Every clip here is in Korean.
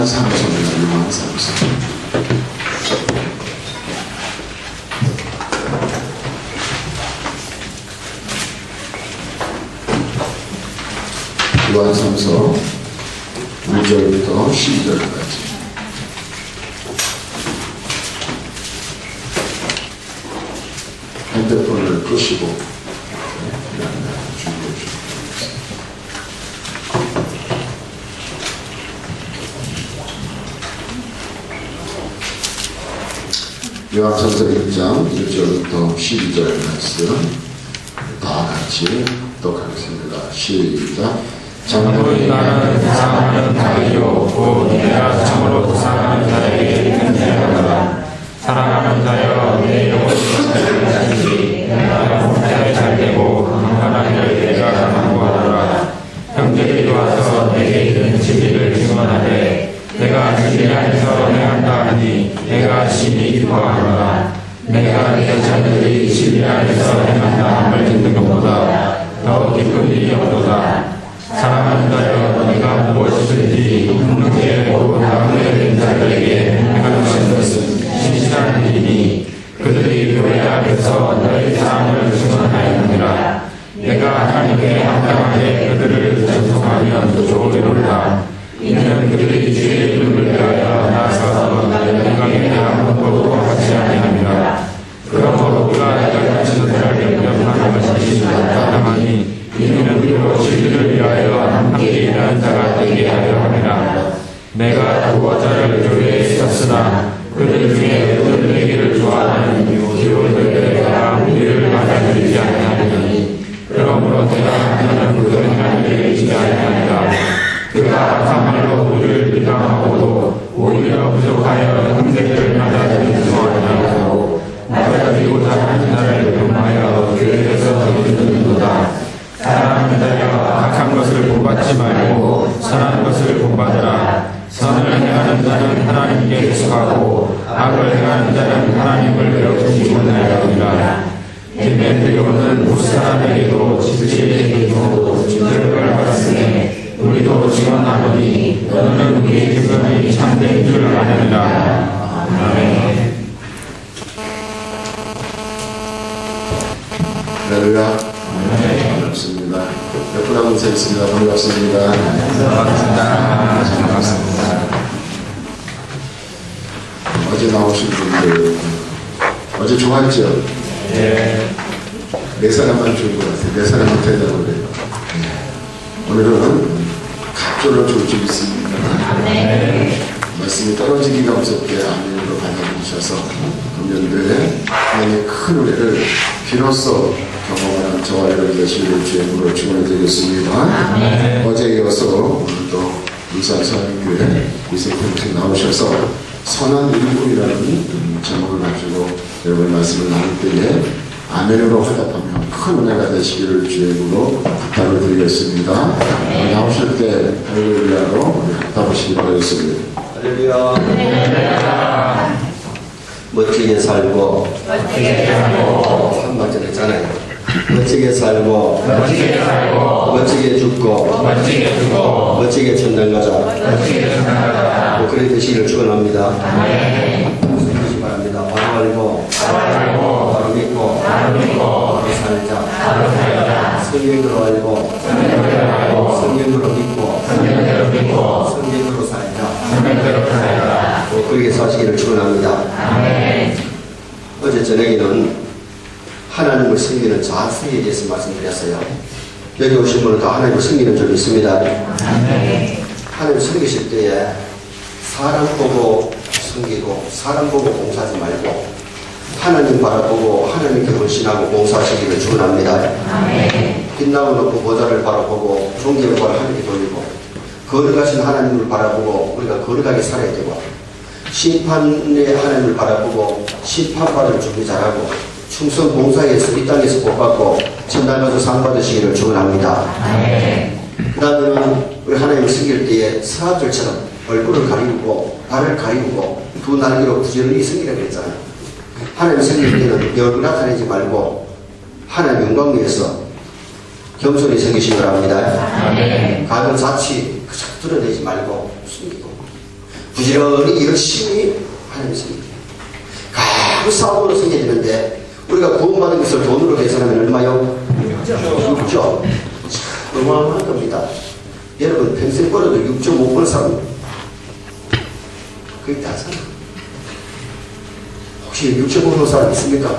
삼손입니다. 요한 삼손. 요한 삼서 1절부터 12절까지. 핸드폰을 끄시고 요한삼서 1장 1절부터 12절 말씀 다 같이 독하겠습니다. 시작. 참으로 나는 사랑하는 자이요 곧 내가 참으로 사랑하는 자에게 편지하노라. 사랑하는 자여 내 영혼이 살리지 내가 혼자 잘되고 강건한 일 내가 강구하노라. 형제들이 와서 내게 있는 진리를 증언하되 내가 진리 안에서 행한다 하니 내가 심히 기뻐하노라. 내가 내 자녀들이 진리 안에서 행한다 함을 듣는 것보다 더 기쁜 일이 없도다. 사랑하는 자여 내가 무엇이든지 형제에 곧 남에 된 자들에게 행하는 것은 신실한 일이니 그들이 교회 앞에서 너의 사랑을 증언하였느니라. 내가 하나님께 합당하게 그들을 전송하면 좋으리로다. 이는 그들이 주의 이름을 위하여 나아가서 나의 영광에 대한 것도 같이 아니함이라. 그러므로 우리가 내가 자신들을 영접하는 것이 마땅하니 이는 비록 진리를 위하여 함께 일하는 자가 되게 하려 함이라. 내가 두어 자를 교회에 있었으나 그들 중에 어떤 내기를 좋아하는 기호들에게 내가 우리를 받아들이지 아니하니 그러므로 내가 하나는 그들의 하나님을 잊지 아니하니라. 그가 참말로 우리를 비방하고도 오히려 부족하여 형제들을 받아들이지 아니하고 받아들이고자 하는 자를 금하여 교회에서 듣는도다. 사랑하는 자여 악한 것을 본받지 말고 선한 것을 본받으라. 선을 행하는 자는 하나님께 속하고 악을 행하는 자는 하나님을 배우지 못하느니라. 디메트리오는 무사람에게도 진리의 이름으로 증거를 받았으니 우리도 증언하노니 너는 우리의 증언이 참된 줄 아느니라. 아멘. 할렐루야. 반갑습니다. 몇 분 하고 인사했습니다. 반갑습니다. 반갑습니다. 어제 나오신 분들 어제 좋았죠? 네. 네 사람만 좋은 것 같아요. 네 사람한테 해달라고 그래요. 오늘은 갑조를 줄 수 있습니다. 네. 말씀이 떨어지기가 무섭게 아멘으로 받아주셔서 금년도에 하나님의 큰 은혜를 비로소 경험하는 저와 여러분의 시를 주행으로 축원해드리겠습니다. 네. 어제 이어서 오늘도 울산서안교회 위생팀에 나오셔서 선한 일꾼이라는 제목을 가지고 여러분의 말씀을 나눌 때에 아멘으로 화답하며 큰 은혜가 되시기를 주행으로 부탁을 드리겠습니다. 네. 나오실 때 할렐루야로 화답하시기 바라겠습니다. 할렐루야. 멋지게 살고 한번 전에 했잖아요. 멋지게 살고 멋지게 죽고 멋지게 천당 가자. 그렇게 되시기를 축원합니다. 하시기 바랍니다. 바로 알고 바로 믿고 바로 살자. 성경으로 알고 성경으로 믿고 성경으로 살자. 그렇게 사시기를 축원합니다. 어제 저녁에는 하나님을 섬기는 자세에 대해서 말씀드렸어요. 여기 오신 분은 다 하나님을 섬기는 점 있습니다. 하나님 섬기실 때에 사람 보고 섬기고 사람 보고 봉사하지 말고 하나님 바라보고 하나님께 헌신하고 봉사하시기를 축원합니다. 빛나고 높고 보좌를 바라보고 존경을 하나님께 돌리고 거룩하신 하나님을 바라보고 우리가 거룩하게 살아야 되고 심판의 하나님을 바라보고 심판받을 준비 잘하고 충성 봉사에서 이 땅에서 복받고 천당 가서 상 받으시기를 축원합니다. 그 다음에는 우리 하나님을 섬길 때에 사람들처럼 얼굴을 가리우고 발을 가리우고 두 날개로 부지런히 섬기라고 했잖아요. 하나님 섬길 때는 얼굴 나타내지 말고 하나님 영광 위해서 겸손히 섬기시기 바랍니다. 가면 자치 드러내지 말고 숨기고 부지런히 열심히 하나님 섬기게. 감사함으로 섬겨야 되는데 우리가 구원받은 것을 돈으로 계산하면 얼마요? 6조. 어마어마한 겁니다. 여러분 평생 벌어도 6조 못 버는 사람 거의 다잖아. 혹시 6조 버는 사람 있습니까?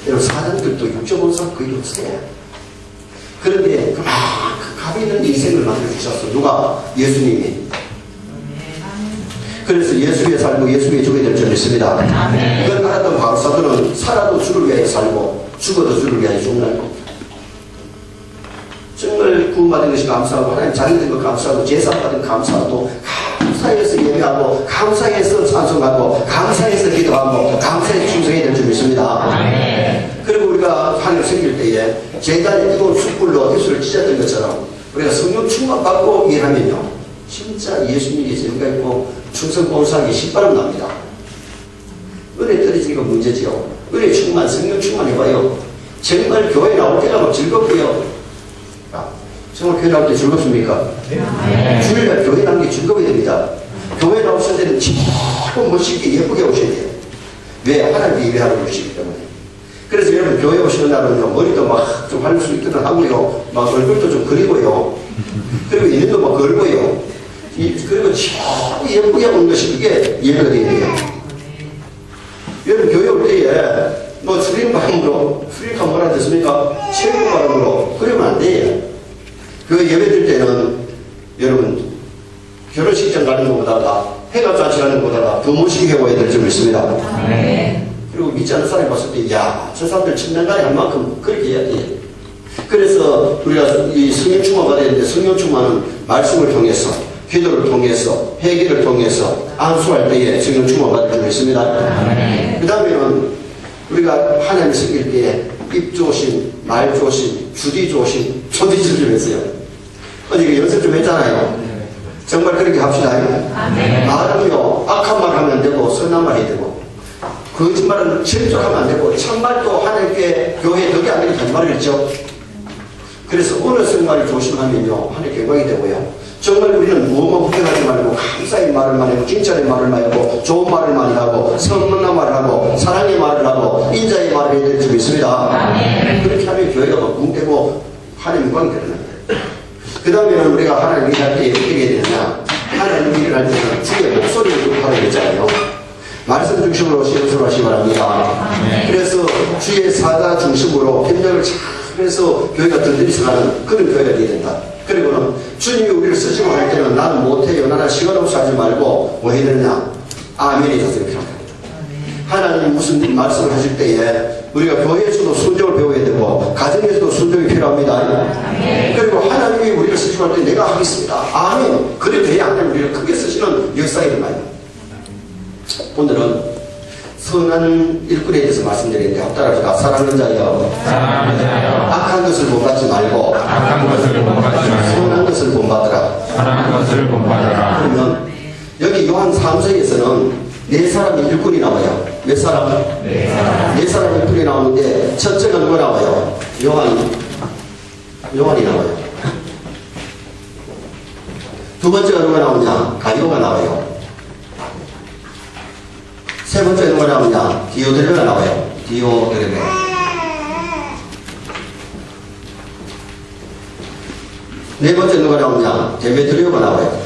여러분 사장들도 6조 버는 사람 거의 없어요. 그런데 그 값 있는 인생을 만들어주셨어. 누가? 예수님이. 그래서 예수 위에 살고 예수 위에 죽어야 될 줄 믿습니다. 이걸 알았던 바울사도는 살아도 주를 위하여 살고 죽어도 주를 위하여 죽는다고. 정말 구원받은 것이 감사하고 하나님 자녀된 것 감사하고 제사받은 감사하고 감사해서 예배하고 감사해서 찬송하고 감사해서 기도하고 감사해서 충성해야 될 줄 믿습니다. 그리고 우리가 하나님 섬길 때에 제단에 뜨거운 숯불로 예수를 찢었던 것처럼 우리가 성령 충만 받고 일하면요 진짜 예수님이 재미가 있고 충성 봉사하기 신바람 납니다. 은혜 떨어지니까 문제지요. 은혜 충만 성령 충만 해봐요. 정말 교회 나올 때가 막 즐겁고요. 정말 교회 나올 때 즐겁습니까? 주일날 교회 나오는 게 즐거워야 됩니다. 교회 나오실 때는 최고 멋있게 예쁘게 오셔야 돼요. 왜? 하나님이 예배하러 오시기 때문에. 그래서 여러분 교회 오시는 날은요 머리도 막 좀 할 수 있도록 하고요 막 얼굴도 좀 그리고요 그리고 인연도 막 걸고요 그리고 최고 예쁘게 오는 것이 이게 예배가 되어야 돼요. 여러분 교회 올 때에 뭐 수린 발음으로 수린가 뭐라 됐습니까? 최고 발음으로 그러면 안 돼요. 그 예배 줄 때는 여러분 결혼식장 가는 것보다가 해가 잔치하는 것보다가 더 멋있게 해봐야 될 줄 있습니다. 그리고 믿지 않는 사람이 봤을 때 야 저 사람들 천년간에 한 만큼 그렇게 해야 돼. 그래서 우리가 이 성령 충만가 되는데 성령 충만은 말씀을 통해서 기도를 통해서 회개를 통해서 안수할 때에 성령 충만가 될 줄 있습니다. 그 다음에는 우리가 하나님 섬길 때에 입 조심, 말 조심, 주디 조심, 조디질 좀 했어요. 어제 연습 좀 했잖아요. 정말 그렇게 합시다. 말은요 악한 말 하면 안 되고 선한 말 해야 되고 거짓말은 절대로 하면 안 되고 참말도 하나님께 교회에 덕이 안 되게 거짓말을 했죠. 그래서 어느 성말을 조심하면요 하나님 경광이 되고요. 정말 우리는 무엇만 부정하지 말고 감사의 말을 많이 하고 칭찬의 말을 많이 하고 좋은 말을 많이 하고 선문한 말을 하고 사랑의 말을 하고 인자의 말을 해야 될 줄 믿습니다. 그렇게 하면 교회가 막 붕대고 하나님 영광이 되는 거예요. 그 다음에는 우리가 하나님 일할 때 어떻게 해야 되느냐 하나님 일을 할 때는 주의 목소리를 하는 거잖아요. 말씀 중심으로 시험을 하시기 바랍니다. 그래서 주의 사자 중심으로 협력을 잘해서 교회가 든든히 가는 그런 교회가 되어야 된다. 그리고는 주님이 우리를 쓰시고 할 때는 나는 못해요. 나는 시간 없이 하지 말고 뭐 해야 되느냐 아멘이 자세가 필요합니다. 하나님 무슨 말씀을 하실 때에 우리가 교회에서도 순종을 배워야 되고 가정에서도 순종이 필요합니다. 그리고 하나님이 우리를 쓰시고 할 때 내가 하겠습니다. 아멘. 그래도 돼야 하나님 우리를 크게 쓰시는 역사가 일어나요. 오늘은 선한 일꾼에 대해서 말씀드리는데 합달합시다. 사랑하는 자여 악한 것을 본받지 말고 선한 것을 본받으라. 그러면 여기 요한 3서에서는 네 사람의 일꾼이 나와요. 몇 사람? 네 사람의 일꾼이 나오는데 첫째가 누가 나와요? 요한이 나와요. 두 번째가 누가 나오냐? 가룟가 나와요. 세 번째 누가 나오냐? 디오드레가 나와요. 디오드레. 네 번째 누가 나오냐? 데메드리오가 나와요.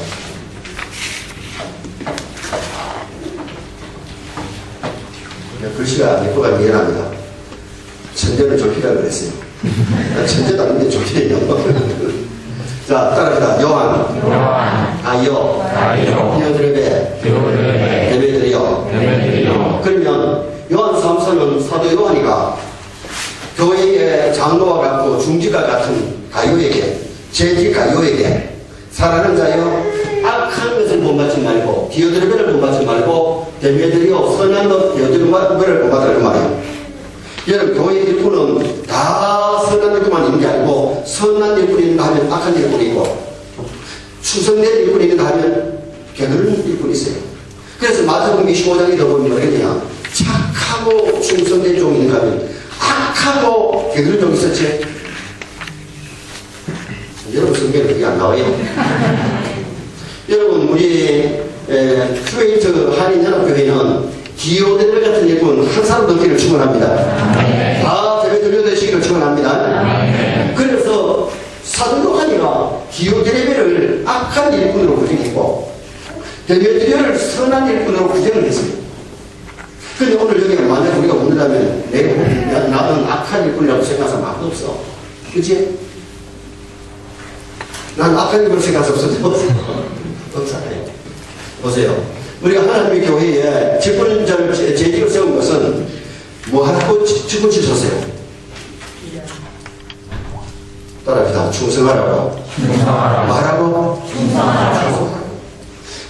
글씨가 예뻐가 미안합니다. 천재는 좋기라 그랬어요. 천재도 아닌데 좋기래요. 자, 따라합시다. 요한, 가이오, 디오드레베, 데메드리오. 그러면 요한 3서는 사도 요한이가 교회의 장로와 같고 중지가 같은 가이오에게 제지 가이오에게 사랑하는 자여 악한 것을 본받지 말고 디오드레베를 본받지 말고 데메드리오 선한 것 디오드레베를 본받으라 그 말이에요. 여러분 교회 일꾼은 다 선한 일꾼만 있는 게 아니고 선한 일꾼이 있는가 하면 악한 일꾼이 있고 충성된 일꾼이 있는가 하면 게으른 일꾼이 있어요. 그래서 마태복음 25장에 더 보면 뭐겠냐 착하고 충성된 종이 있는가 하면 악하고 게으른 종이 있었지. 여러분 성경에 그게 안 나와요. 여러분 우리 쿠웨이트 한인연합교회는 디오데레 같은 일꾼 한 사람 넘기를 축원합니다. 다 대회 들려되시기를 축원합니다. 그래서 사도 요한이가 디오데레를 악한 일꾼으로 부정했고 데메트리오를 선한 일꾼으로 부정을 했습니다. 근데 오늘 여기 만약 우리가 묻는다면 내가 나는 악한 일꾼이라고 생각하는 사람 아무도 없어. 그치? 난 악한 일꾼을 생각할 수 없어. 없잖아요. 보세요. 우리가 하나님의 교회에 집권자를 재직을 세운 것은 뭐 하라고 집권 치셨어요? 따라합시다. 충성하라고. 말하고 충성하라고.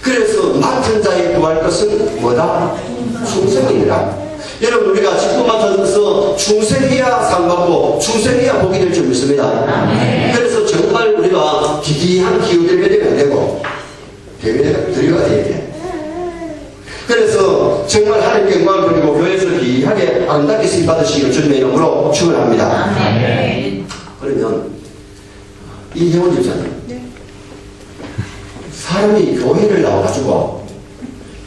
그래서 맡은 자에 구할 것은 뭐다? 충성이라. 여러분 우리가 직분 맡아서 충성해야 상받고 충성해야 복이 될 줄 믿습니다. 그래서 정말 우리가 기이한 기후대회되면 안 되고 대회가 들어가야 돼. 그래서 정말 하나님께 영광을 드리고 교회에서 기이하게 아름답게 쓰임 받으시기를 주님의 이름으로 축원합니다. 그러면 이혜원 집사님 사람이 교회를 나와가지고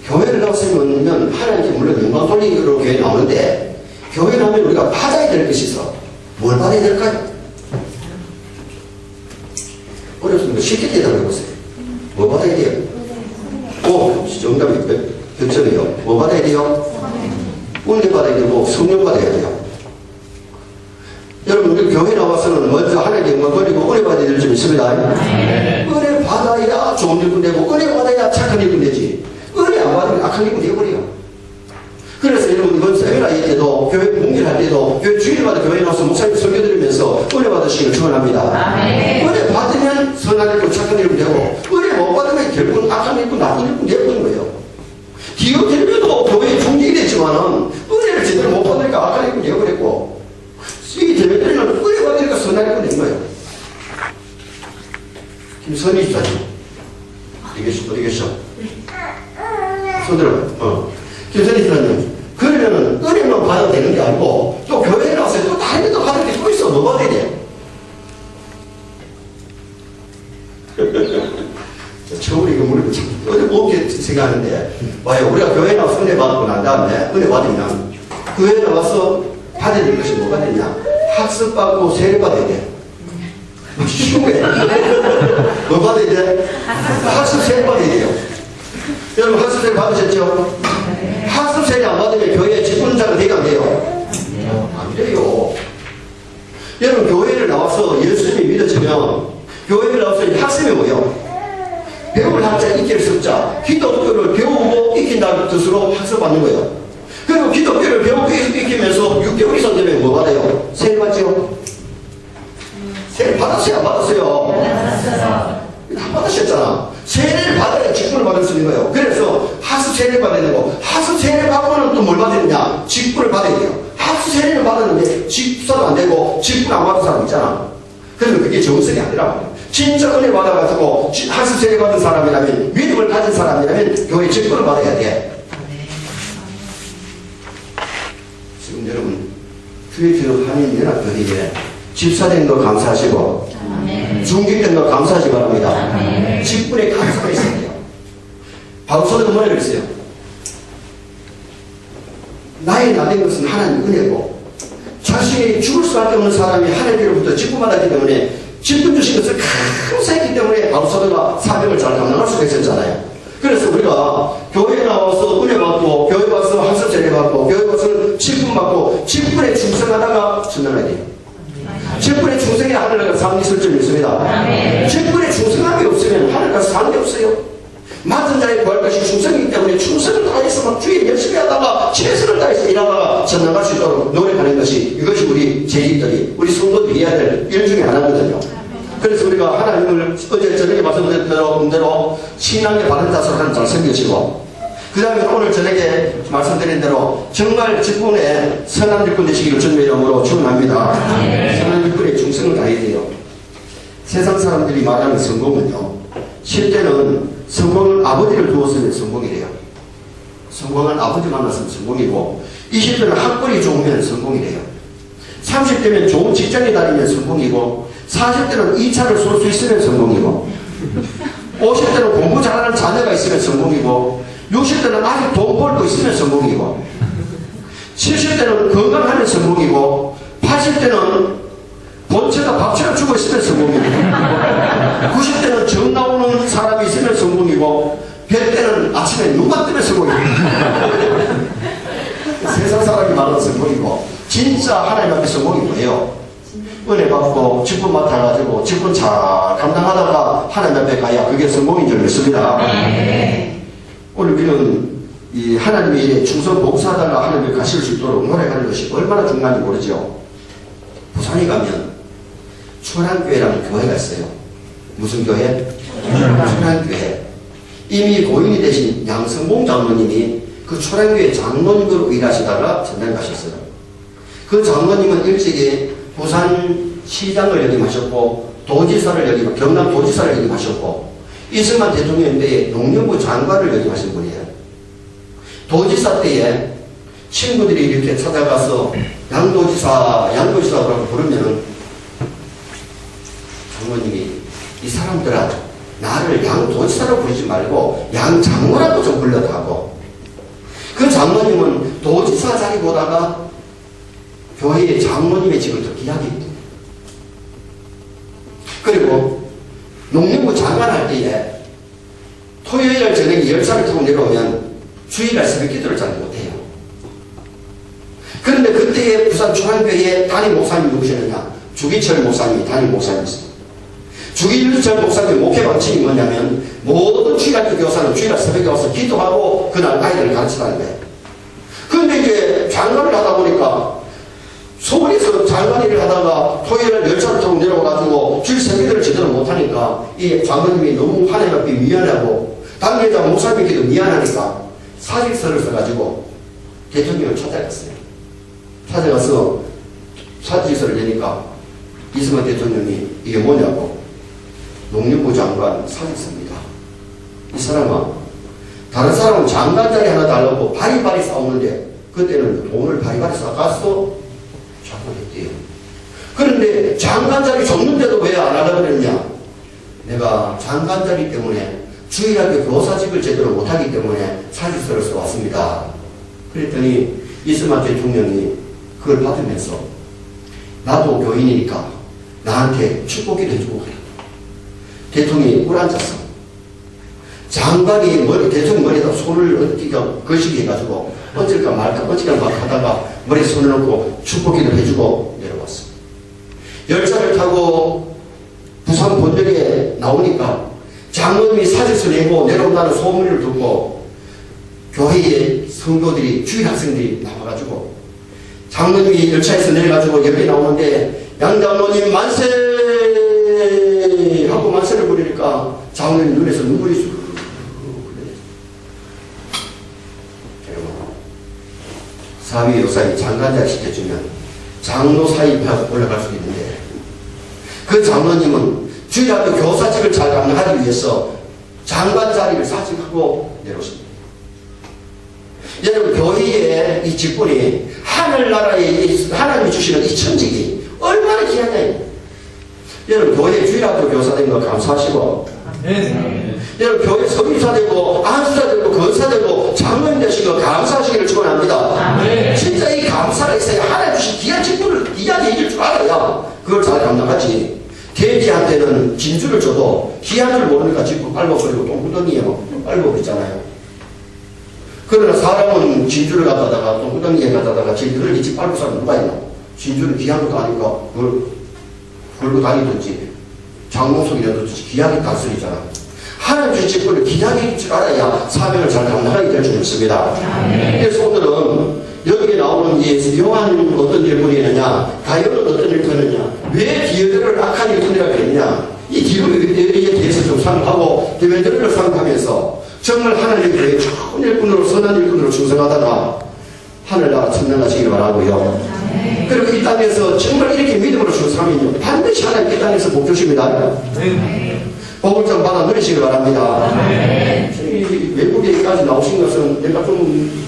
교회를 나왔으면 하나님께 물론 영광 돌리기로 교회 나오는데 교회 나오면 우리가 받아야 될 것이 있어. 뭘 받아야 될까요? 어렵습니다. 쉽게 대답해 보세요. 뭐 받아야 돼요? 오, 정답이 몇 점이요? 뭐 받아야 돼요? 은혜 받아야 되고 성령 받아야 돼요. 여러분 우리 교회 나와서는 먼저 하나님께 영광 돌리고 은혜 받아야 될 점 있습니다. 은혜 받아야 좋은 일꾼 되고 은혜 받아야 착한 일꾼 되지. 은혜 안 받으면 악한 일꾼 되어버려요. 그래서 여러분 이번 세미나일 때도 교회 공개할 때도 교회 주일마다 교회 나와서 목사님 설교 드리면서 은혜 받으시기를 축원합니다. 은혜 받으면 선한 일꾼 착한 일꾼 되고 은혜 못 받으면 결국은 악한 일꾼 나쁜 일꾼 되어버리는 거예요. 디오데레도 교회에 중직이 됐지만은 은혜를 제대로 못 받으니까 악한 일꾼 되어버렸고 이 대회들은 은혜 받으니까 선한 일꾼 된 거예요. 김선희 집사님 어디 계셔? 손 들어봐. 김선희 집사님 그러면 은혜만 받아도 되는 게 아니고 또 교회에 나와서 또 다른 데도 받을 게 또 있어. 뭐 받아야 돼? 처음으로 이거 물으면 참 어렵게 생각하는데 봐요. 우리가 교회에 나와서 은혜 받고 난 다음에 은혜 받으면 교회에 나와서 받아야 될 것이 뭐가 되냐? 학습받고 세례 받아야 돼. 쉬운 거야. 뭐 받아야 돼? 학습 세례 받아야 돼요. 여러분 학습 세례 받으셨죠? 학습 세례 안 받으면 교회에 직분자가 되게 안 돼요? 안 돼요. 여러분 교회를 나와서 예수님이 믿어지면 교회를 나와서 학습이 뭐예요? 배울 학자, 익힐 습자, 기독교를 배우고 익힌다는 뜻으로 학습받는 거예요. 그리고 기독교를 배우고 익히면서 6개월 이상 되면 뭐 받아요? 세례 받죠? 세례 받았어요? 안 받았어요? 안 받으셨잖아. 세례를 받아야 직분을 받을 수 있는 거예요. 그래서 학습 세례를 받아야 되고 학습 세례를 받고는 또 뭘 받아야 되냐? 직분을 받아야 돼요. 학습 세례를 받았는데 직분도 안 되고 직분 안 받은 사람 있잖아. 그러면 그게 정성이 아니라고. 진짜 은혜 받아가지고 학습 세례 받은 사람이라면 믿음을 가진 사람이라면 교회 직분을 받아야 돼. 지금 여러분 쿠웨이트 한인연합교회에 집사된 거 감사하시고 중직된 거 감사하시 바랍니다. 직분에 감사가 있어야 돼요. 바울서도 뭐라 그랬어요? 나의 나된 것은 하나님 은혜고 자신이 죽을 수밖에 없는 사람이 하나님으로부터 직분받았기 때문에 직분 주신 것을 감사했기 때문에 바울서도가 사명을 잘 감당할 수가 있었잖아요. 그래서 우리가 교회에 나와서 은혜 받고 교회 와서 학습 세례 받고 교회 와서 직분 받고 직분에 충성하다가 전능해야 돼요. 직분에 충성해야 하늘나라 사는 있을 줄 믿습니다. 직분에 충성함이 없으면 하늘나라 사는 게 없어요. 맡은 자에 구할 것이 충성이기 때문에 충성을 다해서 막 주일 열심히 하다가 최선을 다해서 일하다가 전나갈 수 있도록 노력하는 것이 이것이 우리 재직들이 우리 성도들이 해야 될 일 중에 하나거든요. 그래서 우리가 하나님을 어제 저녁에 말씀드린 대로 신앙의 바른 자세로 하나님 잘 섬기시고 그 다음에 오늘 저녁에 말씀드린 대로 정말 직분에 선한 일꾼 되시기를 주님의 이름으로 축원합니다. 선한 일꾼의 충성을 다해야 돼요. 세상 사람들이 말하는 성공은요 실제는 성공은 아버지를 두었으면 성공이래요. 성공은 아버지 만났으면 성공이고 20대는 학벌이 좋으면 성공이래요. 30대면 좋은 직장에 다니면 성공이고 40대는 2차를 쏠 수 있으면 성공이고 50대는 공부 잘하는 자녀가 있으면 성공이고 60대는 아직 돈 벌고 있으면 성공이고 70대는 건강하면 성공이고 80대는 본체가 밥처럼 주고 있으면 성공이고 90대는 정 나오는 사람이 있으면 성공이고 100대는 아침에 누가 뜨면 성공이고 세상 사람이 말하는 성공이고 진짜 하나님 앞에 성공이 뭐예요? 은혜 받고 직분 맡아가지고 직분 잘 감당하다가 하나님 앞에 가야 그게 성공인 줄 믿습니다. 오늘 우리는 이 하나님의 일에 충성 봉사하다가 하나님을 가실 수 있도록 노력하는 것이 얼마나 중요한지 모르죠. 부산에 가면 초랑교회라는 교회가 있어요. 무슨 교회? 초랑교회. 이미 고인이 되신 양성봉 장로님이 그 초랑교회 장로님으로 일하시다가 전날 가셨어요. 그 장로님은 일찍이 부산 시장을 역임하셨고 도지사를 경남 도지사를 역임하셨고 이승만 대통령 때에 농림부 장관을 역임하신 분이에요. 도지사 때에 친구들이 이렇게 찾아가서 양도지사라고 부르면은 장로님이 이 사람들아 나를 양도지사라고 부르지 말고 양장로라고 좀 불러다고. 그 장로님은 도지사 자리보다가 교회의 장로님의 직을 더 귀하게 했다. 그리고 농림부 장관할 때에 토요일 저녁에 열차를 타고 내려오면 주일날 새벽 기도를 잘 못해요. 그런데 그때의 부산 초랑교회의 담임 목사님이 누구셨느냐? 주기철 목사님이 담임 목사님이었습니다. 주기철 목사님의 목회 방침이 뭐냐면 모든 주일학교 교사는 주일날 새벽에 와서 기도하고 그날 아이들을 가르치라는 거예요. 그런데 이제 장관을 하다 보니까 서울에서 장관 일을 하다가 토요일날 열차를 타고 내려와가지고 주일 새벽기도를 제대로 못하니까 이 장관님이 너무 하나님 앞에 미안하고 당회장 목사님께도 미안하니까 사직서를 써가지고 대통령을 찾아갔어요. 찾아가서 사직서를 내니까 이승만 대통령이 이게 뭐냐고 농림부 장관 사직서입니다. 이 사람아 다른 사람은 장관 자리 하나 달라고 바리바리 싸우는데 그때는 돈을 바리바리 싸갔어 장관했대요. 그런데 장관 자리 줬는데도 왜 안 하려고 그랬냐? 내가 장관 자리 때문에 주일학교 교사직을 제대로 못하기 때문에 사직서를 써왔습니다. 그랬더니 이승만 대통령이 그걸 받으면서 나도 교인이니까 나한테 축복기도 해주고 그래. 대통령이 꿇어앉았어. 장관이 대통령 머리에다 손을 어디가 거시기 해가지고 어쩔까 말까 막 하다가 머리에 손을 넣고 축복기도 해주고 내려왔어. 열차를 타고 부산 본역에 나오니까 장로님이 사직서 내고 내려온다는 소문을 듣고 교회의 성도들이 주일 학생들이 나와가지고 장로님이 열차에서 내려가지고 여기 나오는데 양장로님 만세 하고 만세를 부리니까 장로님 눈에서 눈물이 쑥 사위 요사이 장관자리 시켜주면 장로 사입하고 올라갈 수 있는데 그 장로님은 주일학교 교사직을 잘 감당하기 위해서 장관 자리를 사직하고 내려오십니다. 여러분 교회의 이 직분이 하늘나라에 하나님이 주시는 이 천직이 얼마나 귀하냐. 여러분 교회 주일학교 교사 된 거 감사하시고 여러분 교회 서기사 되고 안수사 되고 건사 되고 장로님 되신 거 감사하시기를 축원합니다. 진짜 이 감사가 있어야 하나님 주신 귀한 직분을 귀하게 이길 줄 알아야 그걸 잘 감당하지. 돼지한테는 진주를 줘도 귀한 줄 모르니까 직분 빨아버리고 똥구덩이에 빨아버리잖아요. 그러나 사람은 진주를 갖다가 똥구덩이에 갖다가 진주를 이치 빨고 사람 누가 있나? 진주는 귀한 것도 아니까 그걸 걸고 다니든지 장롱속이라든지 귀하게 단순이잖아. 하나님 주신 직분을 귀하게 이길 줄 알아야 사명을 잘 감당하게 될 줄 믿습니다. 그래서 오늘은 여기에 나오는 이 요한 어떤 일꾼이느냐, 가열은 어떤 일꾼이느냐, 왜 디오드를 악한 일꾼이라고 했느냐, 이 디오드에 대해서 좀 상고하고 디오드를 상고하면서 정말 하나님의 교회에 좋은 일꾼으로 선한 일꾼으로 충성하다가 하늘나라 천당하시기를 바라고요. 그리고 이 땅에서 정말 이렇게 믿음으로 충성하면 반드시 하나님 이 땅에서 복 주십니다. 복을 좀 받아 누리시길 바랍니다. 외국에까지 나오신 것은 내가 좀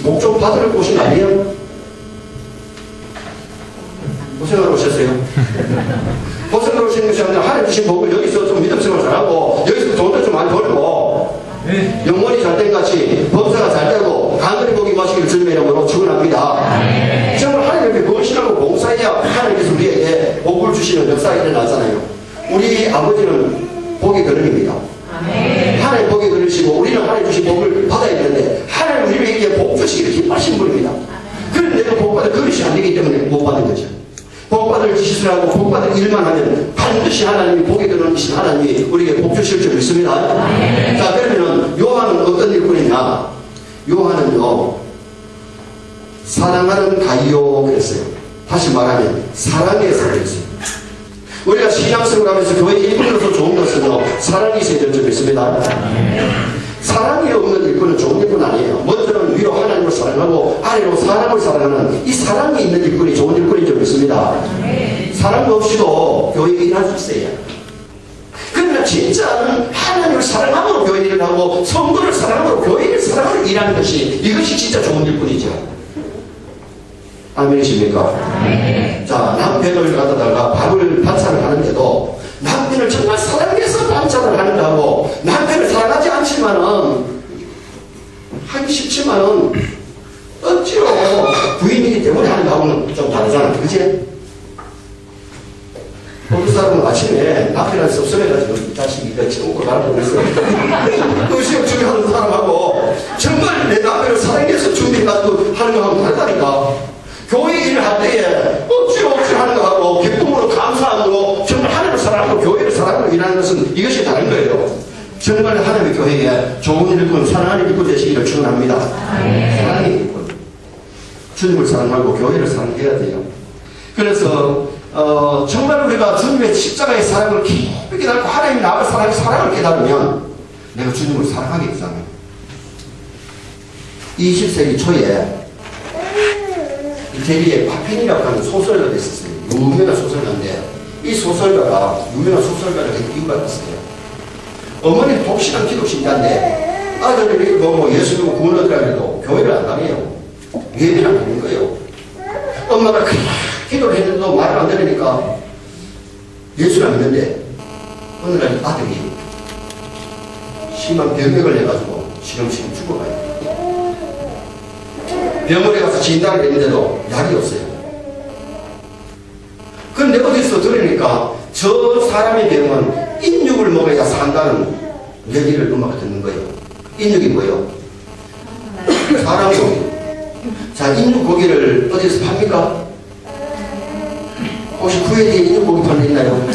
복 좀 받으러 오신 거 아니에요? 고생하러 오셨어요. 고생을 오시는 것이 아니라 하나님 주신 복을 여기서 좀 믿음생활 잘하고 여기서 돈도 좀 많이 벌고 영혼이 잘된 같이 범사가 잘되고 간절히 복이 마시기를 주님의 이름으로 축원합니다. 정말 하나님께 헌신하고 봉사해야 하나님께서 우리에게 복을 주시는 역사가 일어나잖아요. 우리 아버지는 복의 근원입니다. 하나님 복의 근원이시고 우리는 하나님 주신 복을 받아야 되는데 하나님 우리에게 복 주시기를 기뻐하시는 분입니다. 그런데 내가 복받을 그릇이 안 되기 때문에 못 받은 거죠. 복받을 짓을 하고 복받을 일만 하면 반드시 하나님이 복의 근원이신 하나님이 우리에게 복 주실 줄 믿습니다. 자, 그러면은 요한은 어떤 일꾼이냐? 요한은요, 사랑하는 가이오 그랬어요. 다시 말하면 사랑에서 그랬어요. 우리가 신앙생활 하면서 교회 일꾼으로서 좋은 것은요, 사랑이 있어야 될 줄 믿습니다. 사랑이 없는 일꾼은 좋은 일꾼 아니에요. 먼저는 위로 하나님을 사랑하고 아래로 사람을 사랑하는 이 사랑이 있는 일꾼이 좋은 일꾼인 줄 믿습니다. 사랑 없이도 교회 일할 수 있어요. 그러나 진짜는 하나님을 사랑함으로 교회 일을 하고 성도를 사랑함으로 교회 일을 사랑함으로 일하는 것이 이것이 진짜 좋은 일꾼이죠. 아멘이십니까? 자, 남편을 갖다다가 밥을 반찬을 하는데도 남편을 정말 사랑해서 반찬을 하는가 하고 남편을 사랑하지 않지만은 하기 쉽지만은 억지로 부인이기 때문에 하는가 하고는 좀 다르잖아. 그치? 어떤 사람은 아침에 남편한테 섭섭해가지고 이 자식이 이거 처먹고 가라고 그랬어. 의식 준비하는 사람하고 정말 내 남편을 사랑해서 준비해가지고 하는 거하고 다르다니까. 교회 일을 할 때에 억지로 하는 거하고 기쁨으로 감사함으로 정말 하나님을 사랑하고 교회를 사랑하고 일하는 것은 이것이 다른 거예요. 정말 하나님의 교회에 좋은 일꾼, 사랑하는 일꾼 되시기를 축원합니다. 사랑의 일꾼. 주님을 사랑하고 교회를 사랑해야 돼요. 그래서 정말 우리가 주님의 십자가의 사랑을 깊이 깨달고 하나님이 나를 사랑을 깨달으면 내가 주님을 사랑하게 되잖아요. 20세기 초에 이태리에 파핀이라고 하는 소설가가 있었어요. 유명한 소설가인데 이 소설가가 유명한 소설가를 한 이유가 있었어요. 어머니는 독실한 기독신자인데 아들이 뭐 예수 믿고 구원 얻으라 해도 교회를 안 다녀요. 예배를 안 하는 거예요. 엄마가 기도를 했는데도 말을 안 들으니까 예수를 안 믿는데 어느 날 아들이 심한 병역을 해가지고 시름시름 죽어가요. 병원에 가서 진단을 했는데도 약이 없어요. 그런데 어디서 들으니까 저 사람의 병은 인육을 먹어야 산다는 얘기를 엄마가 듣는 거예요. 인육이 뭐예요? 사람 고기. 자, 인육 고기를 어디서 팝니까? 혹시 구에 대해 인육 고기 팔고 있나요?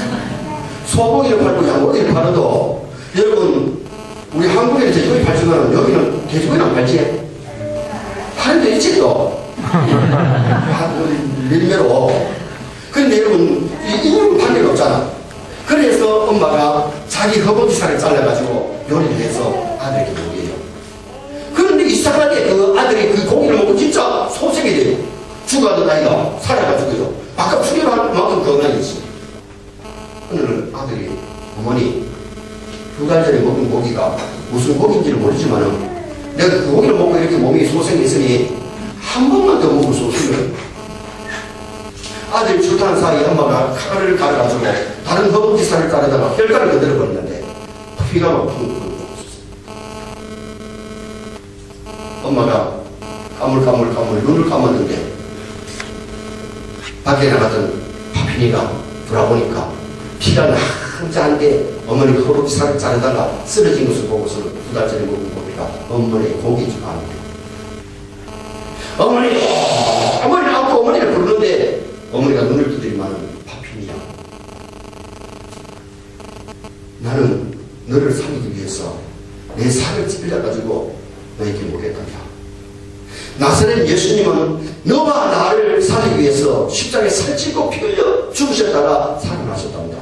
소고기를 팔고 양고기를 팔아도 여러분 우리 한국에는 돼지고기 팔지만 여기는 돼지고기는 안 팔지? 하는데 있지 또 밀매로. 근데 여러분 이 인육을 팔 리가 없잖아. 그래서 엄마가 자기 허벅지살을 잘라가지고 요리를 해서 아들에게 먹여요. 그런데 이상하게 그 아들이 그 고기를 먹고 진짜 소생이 돼요. 죽어가던 아이가 살아가지고요. 아까 풀이할 만큼 건강이 있어. 오늘 아들이 어머니 2달 전에 먹은 고기가 무슨 고기인지를 모르지만은 내가 그 고기를 먹고 이렇게 몸이 소생이 있으니 한 번만 더 먹을 수 없으면 아들이 출탄한 사이에 엄마가 칼을 갈아가지고 다른 허벅지 살을 자르다가 혈관을 건드려 버렸는데 피가 막 펑펑 먹었었어요. 엄마가 까물까물 눈을 감았는데 밖에 나갔던 파피니가 돌아보니까 피가 낭자한데 어머니 허벅지 살을 자르다가 쓰러진 것을 보고서는 2달 전에 먹은 고기가 어머니의 고기인 줄 아는 거예요. 어머니 아까 어머니를 부르는데 어머니가 눈을 두드리면 파핀이야. 나는 너를 살리기 위해서 내 살을 찔러가지고 너에게 먹겠단다. 나사렛 예수님은 너와 나를 살리기 위해서 십자가에 살찌고 피 흘려 죽으셨다가 살아나셨답니다.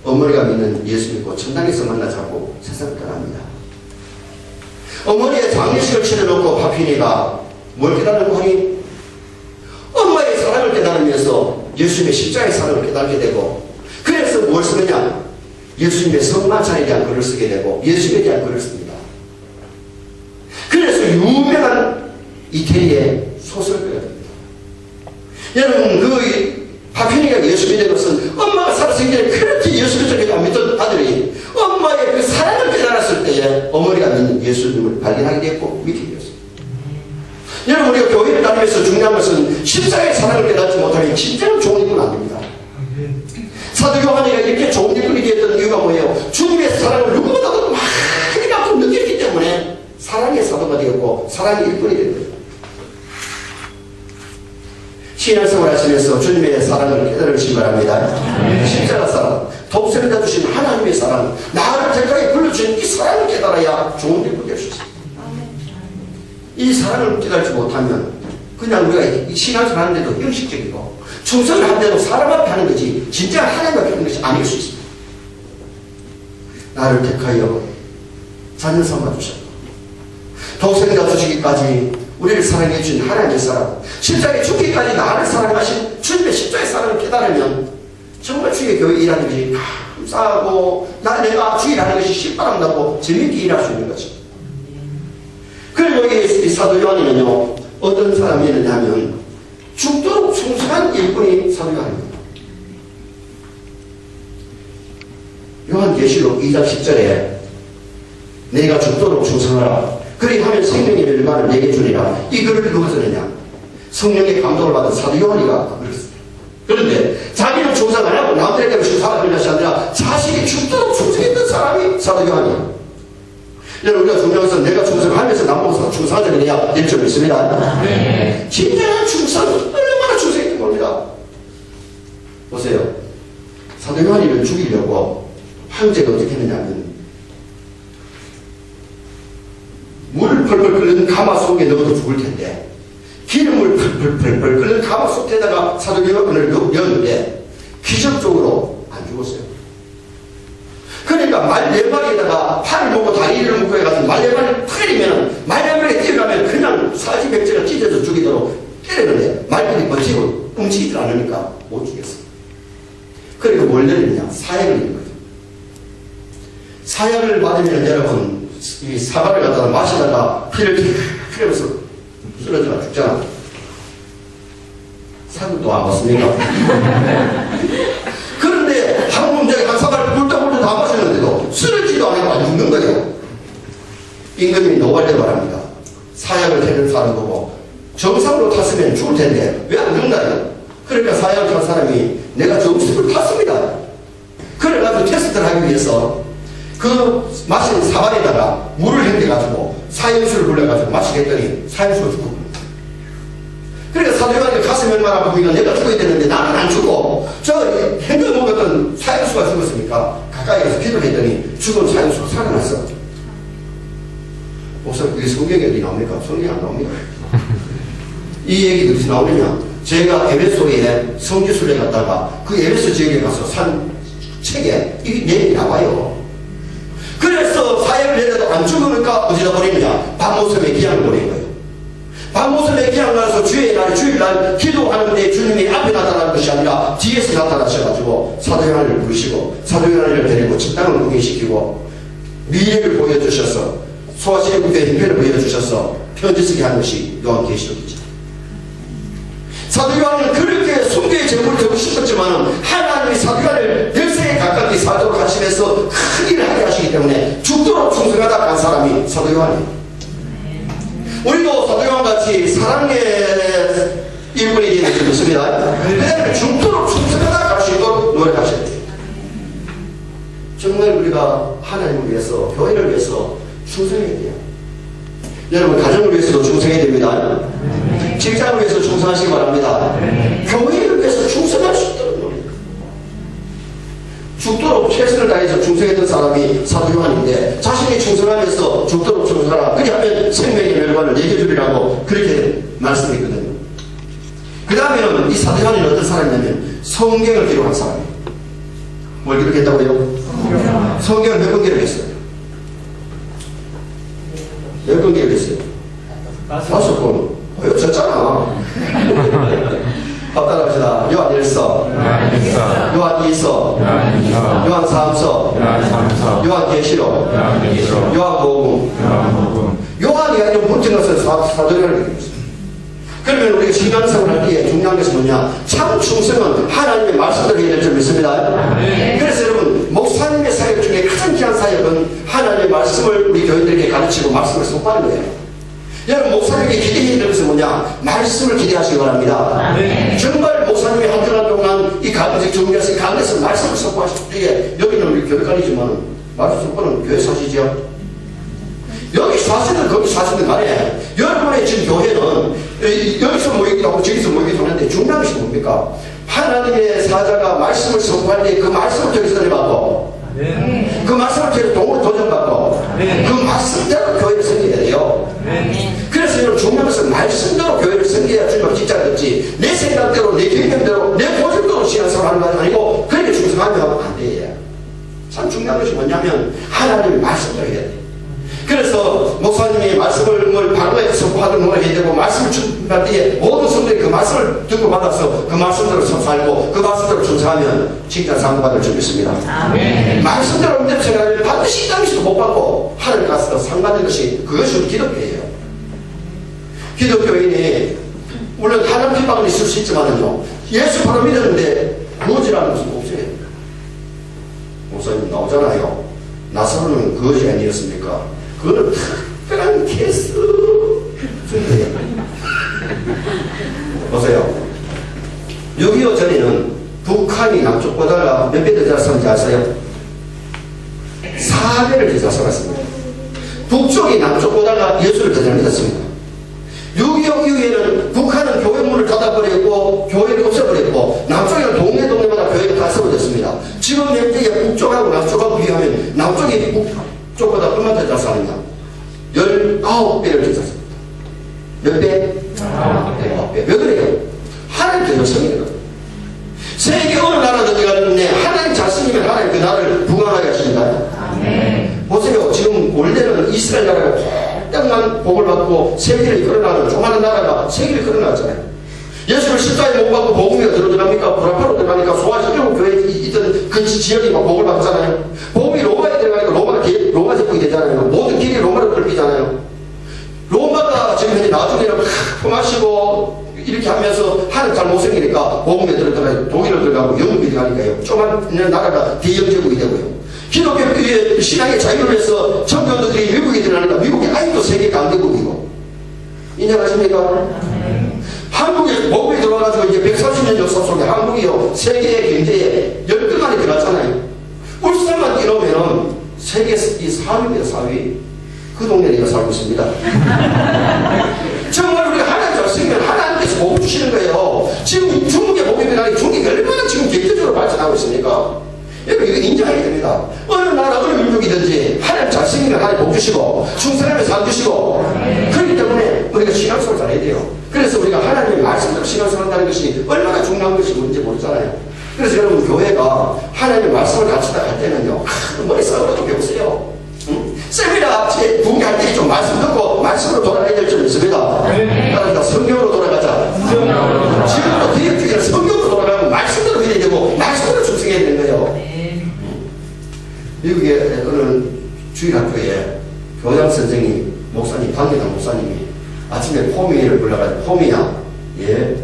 어머니가 믿는 예수 믿고 천당에서 만나자고 세상을 떠납니다. 어머니의 장례식을 치러놓고 파피니가 뭘 깨달고 하니 엄마의 사랑을 깨달으면서 예수님의 십자가의 사랑을 깨달게 되고 그래서 뭘 쓰느냐? 예수님의 성만찬에 대한 글을 쓰게 되고 예수님에 대한 글을 씁니다. 그래서 유명한 이태리의 소설가가 됩니다. 여러분 그 파피니가 예수 믿는 것은 엄마가 갔을 때에 어머니가 믿는 예수님을 발견하게 되었고 믿게 되었습니다. 여러분, 우리가 교회를 다니면서 중요한 것은 십자가의 사랑을 깨닫지 못하면 진짜로 좋은 일꾼 안 됩니다. 사도 요한이가 이렇게 좋은 일꾼이 되었던 이유가 뭐예요? 주님의 사랑을 누구보다도 많이 갖고 느꼈기 때문에 사랑의 사도가 되었고 사랑의 일꾼이 된 거예요. 신앙생활 하시면서 주님의 사랑을 깨달으시기 바랍니다. 십자가 사랑, 독생자 주신 하나님의 사랑, 나를 대가에 불러주신 이 사랑을 깨달아야 좋은 일꾼이 될 수 있습니다. 이 사랑을 깨달지 못하면 그냥 우리가 이 신앙생활 하는데도 형식적이고 충성을 하는데도 사람 앞에 하는 거지 진짜 하나님 앞에 하는 것이 아닐 수 있습니다. 나를 택하여 자녀 삼아 주셨고 독생자 주시기까지 우리를 사랑해 주신 하나님의 사랑, 십자가에 죽기까지 나를 사랑하신 주님의 십자가의 사랑을 깨달으면 정말 주의 교회 일하는 것이 감사하고 내가 주 일하는 것이 신바람나고 재미있게 일할 수 있는 거지. 그리고 이 사도 요한이는요 어떤 사람이었느냐 하면 죽도록 충성한 일꾼이 사도 요한입니다. 요한계시록 2장 10절에 내가 죽도록 충성하라 그리하면 생명의 멸관을 내게 주리라. 이 글을 누가 썼느냐? 성령의 감동을 받은 사도 요한이가 그랬습니다. 그런데 자기는 충성 안 하고 남들에게 충성하는 것이 아니라 자신이 죽도록 충성했던 사람이 사도 요한이에요. 여러분, 우리가 중요한 것은 내가 충성하면서 남보고 충성하자 그래야 될 줄 믿습니다. 네. 진정한 충성은 얼마나 충성했는지 모릅니다. 보세요. 사도 요한이를 죽이려고 황제가 어떻게 했느냐면 물을 펄펄 끓는 가마 속에 넣어도 죽을 텐데 기름을 펄펄 끓는 가마 속에다가 사도 요한을 넣었는데 기적적으로 안 죽었어요. 그러니까 말 4마리에다가 팔을 먹고 다리를 묶고 해가지고 말 4마리를 때리면 말 4마리에 뛰어가면 그냥 사지백제가 찢어져 죽이도록 때리는데 말들이 버티고 움직이질 않으니까 못 죽였어. 그러니까 뭘 내리느냐? 사약을 내린 거죠. 사약을 받으면 여러분 이 사과를 갖다가 마시다가 피를 흘리면서 쓰러져가 죽잖아. 사극도 안 봤습니까? 그런데 한 문제에 한 사과를 꿀떡꿀떡 다 마셨는데도 쓰러지도 않고 안 죽는 거예요. 임금이 노발대 말합니다. 사약을 태는 사람 보고 정상으로 탔으면 죽을 텐데 왜 안 죽나요? 그러니까 사약을 탄 사람이 내가 정상으로 탔습니다. 그래가지고 테스트를 하기 위해서 그 마신 사발에다가 물을 hen겨가지고 사형수를 불려가지고 마시게 했더니 사형수가 죽고. 그러니까 사도 요한이 가슴이 얼마나 아프니까 내가 죽어야 되는데 나는 안 죽고 저 hen겨 먹었던 사형수가 죽었으니까 가까이 가서 기도를 했더니 죽은 사형수가 살아났어. 목사님 그게 성경에 어디 나옵니까? 성경에 안 나옵니다. 이 얘기가 어디서 나오느냐? 제가 에베소에 성지순례 갔다가 그 에베소 지역에 가서 산 책에 이 내용이 나와요. 그래서 사역을 내려도 안 죽으니까 어디다 버리느냐? 밤모섬에 기양을 버린 거예요. 밤모섬에 기양을 나서 주일날 기도하는데 주님이 앞에 나타나는 것이 아니라 뒤에서 나타나셔가지고 사도 요한을 부르시고 사도 요한을 데리고 책당을 구경시키고 미래를 보여주셔서 소아시의 국대의 형편을 보여주셔서 편지 쓰게 한 것이 요한계시록이죠. 사도 요한은 그렇게 순교의 제목을 되고 싶었지만 하나님이 사도 요한을 10세에 가깝게 사도로 하시면서 큰 일을 하게 하시기 때문에 죽도록 충성하다 간 사람이 사도 요한이에요. 우리도 사도 요한같이 사랑의 일꾼이 되는 줄 믿습니다. 그다음에 죽도록 충성하다 갈 수 있도록 노력하셔야 돼요. 정말 우리가 하나님을 위해서 교회를 위해서 충성해야 돼요. 여러분 가정을 위해서도 충성해야 됩니다. 직장을 위해서 충성하시기 바랍니다. 교회를 위해서 충성할 수 있도록 노력. 죽도록 최선을 다해서 충성했던 사람이 사도 요한인데 자신이 충성하면서 죽도록 충성하라. 그리하면 생명의 멸관을 내게 주리라고 그렇게 말씀했거든요. 그 다음에는 이 사도 요한이 어떤 사람이냐면 성경을 기록한 사람이에요. 뭘 기록했다고요? 성경을 몇 번 기록했어요? 몇 번 기록했어요? 5번. 외쳤잖아. 따라합시다. 요한 1서, 요한 2서, 요한 3서, 요한 계시록, 요한 복음. 요한이 아니라 모든 것을 사도 요한을 기록했어요. 그러면 우리가 신앙생활 할 때 중요한 것은 뭐냐? 참 충성은 하나님의 말씀대로 해야 될 줄 믿습니다. 그래서 여러분 목사님의 사역 중에 가장 가장 귀한 사역은 하나님의 말씀을 우리 교인들에게 가르치고 말씀을 선포하는 거예요. 여러분, 목사님에게 기대해야 될 것은 뭐냐? 말씀을 기대하시기 바랍니다. 정말 목사님이 한 주간 동안 이 가정식 준비해서 이 가운데서 말씀을 선포하실 때에, 여기는 우리 교회관이지만 말씀 선포는 교회 사시죠. 여기 사시든 거기 사시든 간에 여러분의 지금 교회는 여기서 모이기도 하고 저기서 모이기도 하는데 중요한 것이 뭡니까? 하나님의 사자가 말씀을 선포할 때 그 말씀을 통해서 들여받고 그 말씀을 통해서 동으로 도전받고 그 말씀대로 교회를 섬겨야 돼요. 그래서 여러분, 중요한 것은 말씀대로 교회를 섬겨야 주님을 진짜겠지, 내 생각대로 내 경험대로 내 고집대로 신앙생활 하는 건 아니고 그렇게 충성하면 안 돼요. 참 중요한 것이 뭐냐면 하나님의 말씀대로 해야 돼. 그래서 목사님이 말씀을 바로에 선포하는 걸 해야 되고, 말씀을 준비할 때에 모든 성도들이 그 말씀을 듣고 받아서 그 말씀대로 살고 그 말씀대로 충성하면 칭찬 상받을 줄 믿습니다. 아멘. 말씀대로 믿는 생각을 반드시 이 땅에서도 못 받고 하늘 가서 상 받는 것이, 그것이 우리 기독교예요. 기독교인이 물론 하나님 비방은 있을 수 있지만요, 예수 바로 믿었는데 거지라는 것은 없어요. 목사님 나오잖아요. 나사로는 거지 아니었습니까? 그거는 특별한 케이스. 보세요. 6.25 전에는 북한이 남쪽보다가 몇 배 더 잘 쏘는지 아세요? 4배를 더 잘 쏘았습니다. 북쪽이 남쪽보다가 예수를 더 잘 믿었습니다. 6.25 이후에는 북한은 교회 문을 닫아버렸고 교회를 없애버렸고, 남쪽에는 동네마다 교회가 다 세워졌습니다. 지금 현재 북쪽하고 남쪽하고 비하면 남쪽이 북쪽보다 얼마나 더 잘 사느냐? 19배를 더 잘 삽니다. 몇 배? 19배. 왜 그래요? 하나님 대적성이거든요. 세계 어느 나라든지 가는데 하나님 자신이면 하나님 그 나라를 부강하게 하신다. 보세요. 지금 원래는 이스라엘 나라가 땅만 복을 받고 세계를 이끌어나가는 조그마한 나라가 세계를 이끌어나갔잖아요. 예수를 십자가에 못 받고 복음이 어디로 들어갑니까? 브라파로 들어가니까 소아시키고 교회에 있던 그 지역이 막 복을 받잖아요. 복음이 로마에 들어가니까 로마 제국이 되잖아요. 모든 길이 로마로 끌리잖아요. 로마가 지금 현재 나중에는 마시고 이렇게 하면서 하는 잘 못생기니까 복음에 들어가요. 독일로 들어가고 영국이 들어가니까요. 조그만 나라가 대영 제국이 되고요. 기독교의 신앙의 자유를 위해서 청교도들이 미국에 들어가니까 미국이 아직도 세계 강대국이고. 인정하십니까? 한국에 복음이 들어와가지고 이제 140년 역사 속에 한국이요, 세계의 경제에 열등만이 들어갔잖아요. 울산만 뛰어오면 세계 4위입니다, 4위. 그 동네에 내가 살고 있습니다. 정말 우리가 하나님 잘 쓰면 하나님께서 복을 주시는 거예요. 지금 중국의 복음이 나니 중국이 얼마나 지금 경제적으로 발전하고 있습니까? 여러분, 이거 인정해야 됩니다. 어느 나라, 어느 민족이든지 하나님 잘 쓰면 하나님 복 주시고 충성하면 살 주시고, 그렇기 때문에 우리가 신앙생활 잘해야 돼요. 그래서 우리가 하나님의 말씀대로 신앙생활 한다는 것이 얼마나 중요한 것이 뭔지 모르잖아요. 그래서 여러분, 교회가 하나님의 말씀을 가르치다 할 때는요, 머리 싸우라도 배우세요. 세미나 붕괴할 때 좀 말씀 듣고 말씀으로 돌아가야 될 줄 있습니다. 따라서 성경으로 돌아가자. 지금부터 기획적인 성경으로 돌아가고 말씀대로 해야 되고 말씀대로 충성해야 되는 거예요. 미국의 어느 주일학교에 교장 선생님, 목사님, 강기당 목사님이 아침에 포미를 불러가지고, 포미야, 예,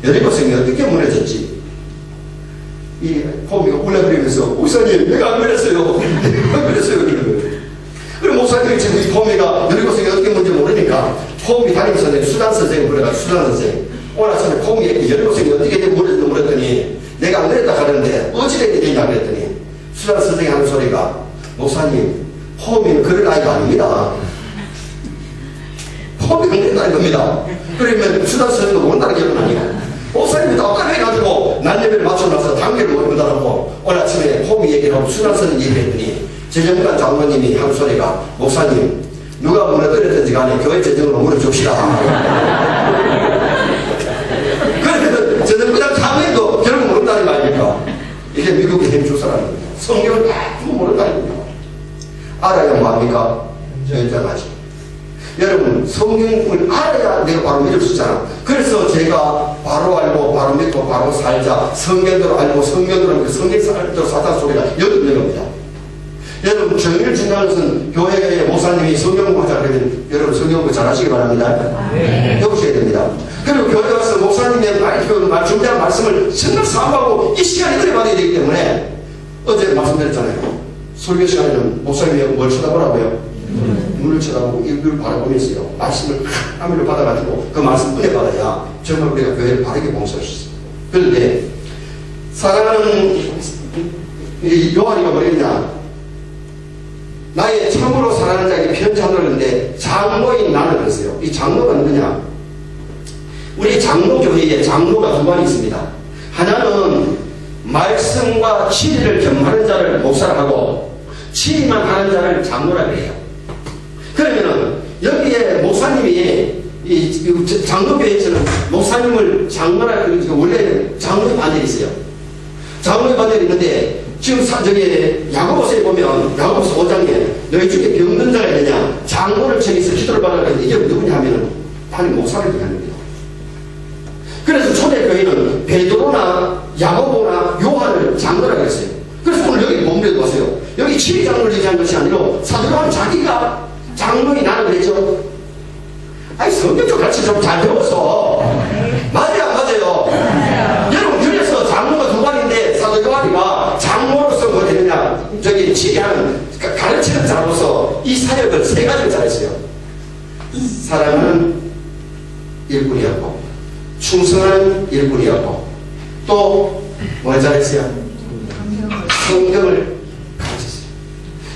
여리고생이 어떻게 무너졌지? 이 포미가 울려버리면서, 목사님, 내가 안 그랬어요. 내가 안 그랬어요. 그러는 거예요. 그리고 목사님이 지금 이 포미가 여리고생이 어떻게 문제 모르니까 포미 담임 선생님, 수단 선생님 불러가지고, 수단 선생님, 오늘 아침에 포미에게 여리고생이 어떻게 무너졌는지 물었더니, 내가 안 그랬다 하는데 어찌되게 되냐 그랬더니, 수단 선생님이 하는 소리가, 목사님, 포미는 그럴 아이가 아닙니다. 포미가 안 된다는 겁니다. 그러면 수단 선생님도 모른다는 게 아니에요. 목사님이 답답해가지고 난예배를 맞춰놔서 단계를 못 본다고 오늘 아침에 포미 얘기를 하고 수단 선생님 얘기했더니, 재정관 장로님이 한 소리가, 목사님, 누가 무너뜨렸든지 간에 교회 재정으로 무너줍시다. 그래서 재정관 장로님도 결국 모른다는 거 아닙니까? 이게 미국의 힘주사라는 겁니다. 성경을 다 모른다는 겁니다. 알아야 뭐합니까? 결정하지. 여러분, 성경을 알아야 내가 바로 믿을 수 있잖아. 그래서 제가 바로 알고 바로 믿고 바로 살자, 성경대로 알고 성경대로 믿고 성경대로 살자 소리가 여기 있는 겁니다. 여러분, 정의를 중요한 것은 교회의 목사님이 성경 공부 잘하면 여러분 성경 공부 잘 하시기 바랍니다. 배우셔야 됩니다. 그리고 교회 와서 목사님의 준비한 말씀을 생각 사모하고 이 시간에 은혜 받아야 되기 때문에, 어제 말씀드렸잖아요. 설교 시간에는 목사님이 뭘 쳐다보라고요? 눈을 쳐다보고 이걸 바라보면서요. 말씀을 하늘로 받아가지고 그 말씀 은혜 받아야 정말 우리가 교회를 바르게 봉사할 수 있어요. 그런데 사랑하는 이 요한이가 뭐랬냐? 나의 참으로 사랑하는 자에게 편지하는데 장로인 나는 그랬어요. 이 장로가 누구냐? 우리 장로교회에 장로가 두 반이 있습니다. 하나는 말씀과 치리를 겸하는 자를 목사라 하고 치리만 하는 자를 장로라 그래요. 그러면은 여기에 목사님이 이 장로교회에서는 목사님을 장로라 그러니까 원래 장로의 반열이 있어요. 장로의 반열이 있는데 지금 저기 야고보서에 보면 야고보서 5장에 너희 중에 병든 자가 있느냐 장로를 청해서 기도를 받으라 이게 누구냐 하면은 아니 목사를 얘기합니다. 그래서 초대교회는 베드로나 야고보나 요한을 장로라고 했어요. 그래서 오늘 여기 몸들도 왔어요. 여기 치리 장로를 얘기한 것이 아니라 사도 요한 자기가 장로인 나는 그랬죠. 아니 성경 좀 같이 좀 잘 배웠어. 맞아요 안 맞아요? 여러분 그래서 장로가 두 반인데 사도 요한이가 장로로서 뭐 되느냐 저기 치리하는 가르치는 자로서 이 사역을 세 가지를 잘했어요. 사랑하는 일꾼이었고 충성하는 일꾼이었고 또 뭘 잘했어요? 성경을 가르쳤어요.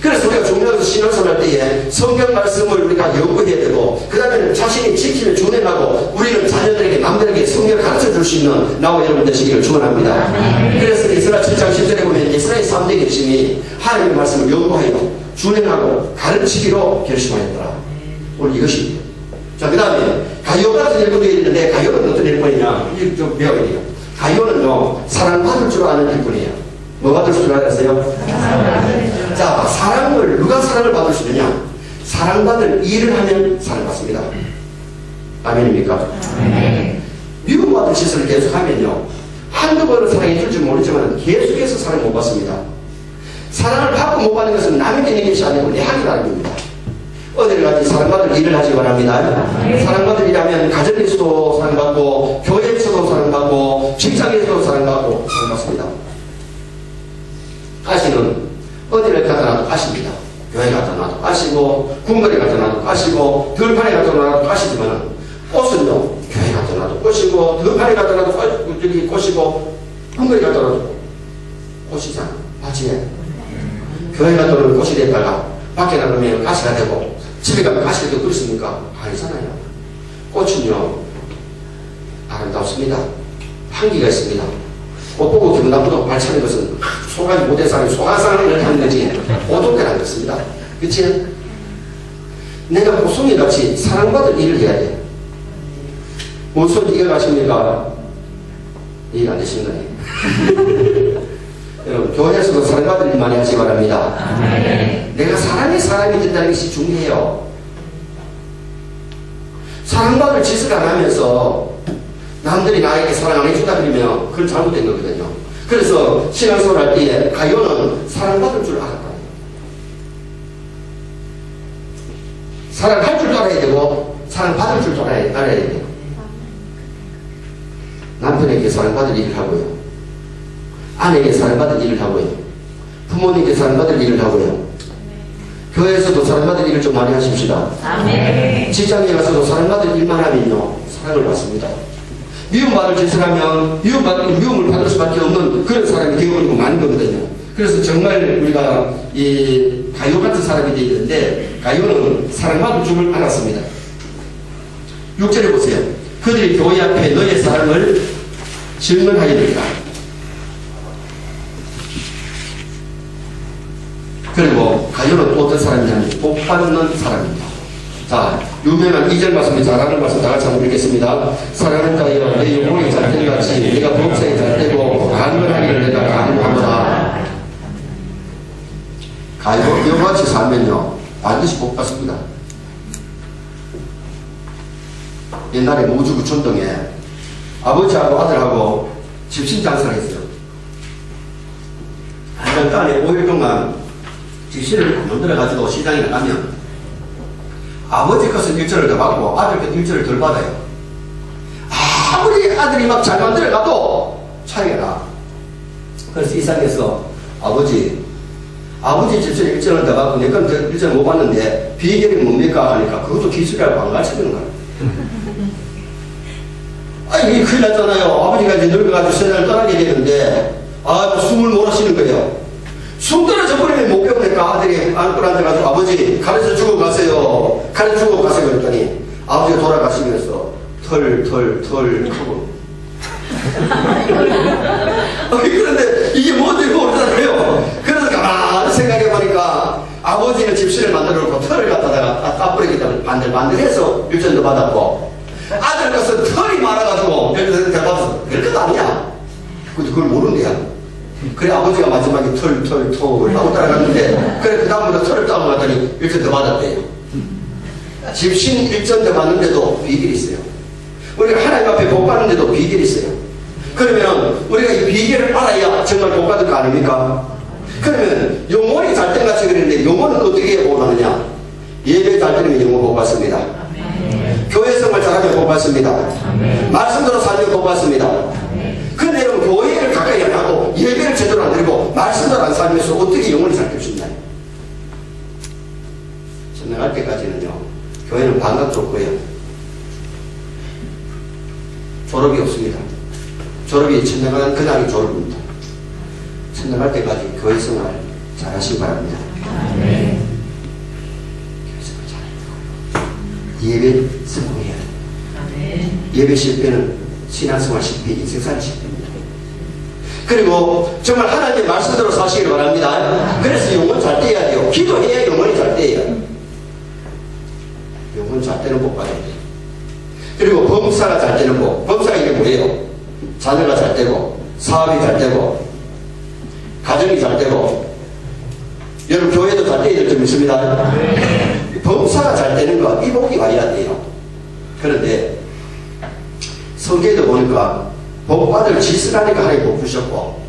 그래서 우리가 중요해서 신앙생활 할 때에 성경 말씀을 우리가 연구해야 되고 그 다음에 자신이 지키며 준행하고 우리는 자녀들에게 남들에게 성경을 가르쳐 줄 수 있는 나와 여러분 되시기를 축원합니다. 그래서 이스라엘 7장 10절에 보면 이스라엘 3대 결심이 하나님의 말씀을 연구하여 준행하고 가르치기로 결심하였더라. 오늘 이것입니다. 자, 그 다음에 가요 같은 일꾼이 있는데 가요는 어떤 일꾼이냐? 이거 좀 배워야 돼요. 가요는요 사랑받을 줄 아는 일꾼이에요. 뭐 받을 줄 알았어요? 자, 사랑을 누가 사랑을 받을 수 있느냐? 사랑받을 일을 하면 사랑받습니다. 아멘입니까? 미움받을 짓을 계속하면요 한두 번은 사랑해 줄지 모르지만 계속해서 사랑 못 받습니다. 사랑을 받고 못 받는 것은 남에게 있는 것이 아니고 내 하기 나름입니다. 어디를 가지 사랑받을 일을 하시기 바랍니다. 사랑받을 일하면 가정에서도 사랑받고 교회에서도 사랑받고 직장에서도 사랑받고 사랑받습니다. 가시는 어디를 갖다 놔도 가십니다. 교회 갖다 놔도 가시고 궁궐에 갖다 놔도 가시고 들판에 갖다 놔도 가시지만 꽃은요 교회 갖다 놔도 꽃이고 들판에 갖다 놔도 꽃이고 궁궐에 갖다 놔도 꽃이잖아. 맞지? 교회 갖다 놓은 꽃이 됐다가 밖에 나가면 가시가 되고 집에 가면 가시가 되고 그렇습니까? 아니잖아요. 꽃은요 아름답습니다. 향기가 있습니다. 꽃 보고 기분 나쁘다고 발차는 것은 소가지 못한 사람이 소가상을 하는 거지 오독대라는 것입니다. 그치? 내가 보송이 같이 사랑받을 일을 해야 돼. 무슨 이해 가십니까? 이해가 안 되시는 거예요. 여러분 교회에서도 사랑받을 일 많이 하시기 바랍니다. 내가 사랑의 사람이 된다는 것이 중요해요. 사랑받을 짓을 안 하면서 남들이 나에게 사랑 안 해준다 그러면 그건 잘못된 거거든요. 그래서 신앙생활 할 때에 가요는 사랑받을 줄 알았다. 사랑할 줄도 알아야 되고 사랑받을 줄도 알아야 돼요. 남편에게 사랑받을 일을 하고요. 아내에게 사랑받을 일을 하고요. 부모님께 사랑받을 일을 하고요. 교회에서도 사랑받을 일을 좀 많이 하십시다. 직장에 가서도 사랑받을 일만 하면요 사랑을 받습니다. 미움받을 짓을 하면 미움을 받을 수밖에 없는 그런 사람이 되어버리고 마는 거거든요. 그래서 정말 우리가 이 가요 같은 사람이 되어 있는데 가요는 사랑받을 줄을 알았습니다. 6절에 보세요. 그들이 교회 앞에 너의 사랑을 증언하리라. 그리고 가요는 또 어떤 사람이냐면 복받는 사람입니다. 자, 유명한 2절 말씀이 잘하는 말씀 다 같이 한번 읽겠습니다. 사랑하는 자여 내 영혼이 잘된 같이 내가 범사에 잘되고 간절하기를 내가 간구하노라. 가요 이같이 살면요 반드시 복받습니다. 옛날에 모주구 촌동에 아버지하고 아들하고 집신장사를 했어요. 한 달에 5일 동안 집신을 만들어가지고 시장에 나가면 아버지 것은 일절을 더 받고 아들 것은 일절을 덜 받아요. 아무리 아들이 막 잘 만들어가도 차이가 나. 그래서 이상해서 아버지 아버지 집에서 1점을 더 받고 내 건 1점 못 받는데 비결이 뭡니까 하니까 그것도 기술이라고 안 가르쳐주는 거야. 이게 큰일 났잖아요. 아버지가 이제 늙어가지고 세상을 떠나게 되는데 숨을 몰아쉬는 거예요. 숨 떨어져 버리면 못 배우니까 아들이 안고 앉아가지고 아버지 가르쳐 주고 가세요. 가르쳐 주고 가세요. 그랬더니 아버지가 돌아가시면서 털 하고 그런데 이게 뭔지 모르잖아요. 그래서 가만히 생각해보니까 아버지는 집신을 만들어 놓고 털을 갖다가 따뿌리기 때문에 반들반들해서 1점도 받았고 아들 것은 털이 많아가지고 1점도 받았어. 별것도 아니야. 근데 그걸 모른대야. 그래 아버지가 마지막에 털 하고 따라갔는데 그래 그 다음부터 털을 따고 갔더니 1점 더 받았대요. 집신 1점 더 받는데도 비결이 있어요. 우리가 하나님 앞에 복 받는데도 비결이 있어요. 그러면 우리가 이 비결을 알아야 정말 복 받을 거 아닙니까? 그러면 영혼이 잘 땐 같이 그랬는데 영혼은 어떻게 복 받느냐? 예배 잘 때면 영혼 복 받습니다. 교회 생활 잘하면 복 받습니다. 말씀대로 살면 복 받습니다. 근데 여러분 교회를 가까이 안 하고 예배를 제대로 안 드리고 말씀대로 안 살면서 어떻게 영혼이 잘 될 수 있나요? 전능할 때까지는요 교회는 반갑 좋고요 졸업이 없습니다. 졸업이 천당하는 그날이 졸업입니다. 천당할 때까지 교회 생활 잘 하시기 바랍니다. 교회 생활 잘 해야 예배 성공해야 돼요. 예배 실패는 신앙생활 실패, 인생살 실패입니다. 그리고 정말 하나님의 말씀대로 사시길 바랍니다. 그래서 영혼 잘 떼야 돼요. 기도해야 영혼이 잘 떼요. 영혼 잘 떼는 복 받아야 돼요. 그리고 범사가 잘 되는 거. 범사가 이게 뭐예요? 자녀가 잘 되고, 사업이 잘 되고, 가정이 잘 되고, 여러분 교회도 잘 되어야 될 점 있습니다. 범사가 잘 되는 거, 이 복이 와야 돼요. 그런데 성경에도 보니까 복 받을 짓을 하니까 하나님 복 주셨고,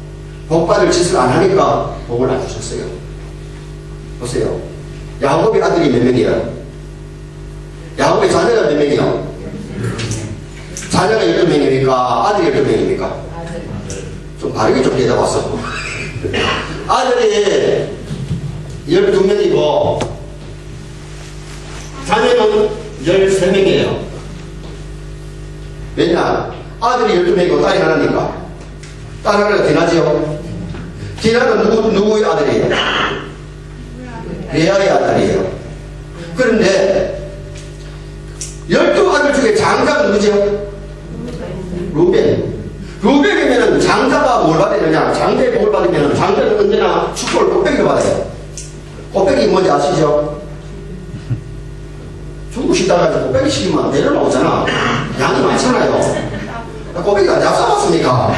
복 받을 짓을 안 하니까 복을 안 주셨어요. 보세요. 야곱의 아들이 몇 명이에요? 야곱의 자녀가 몇 명이에요? 자녀가 12명입니까? 아들이 12명입니까? 좀 바르게 좀 대답왔어. 아들이 12명이고 자녀는 13명이에요. 왜냐? 아들이 12명이고 딸이 하나니까. 딸 하나가 디나지요? 디나는 누구의 아들이에요? 레아의 아들이에요. 그런데 12아들 중에 장자가 누구죠? 루벤이면 장자가 뭘 받으느냐? 장자의 복을 받으면 장자는 언제나 축복을 꽃배기로 받아요. 꽃배기 뭔지 아시죠? 중국식당에서 꽃배기 시키면 내려놓잖아. 양이 많잖아요. 꽃배기가 얍삽았습니까?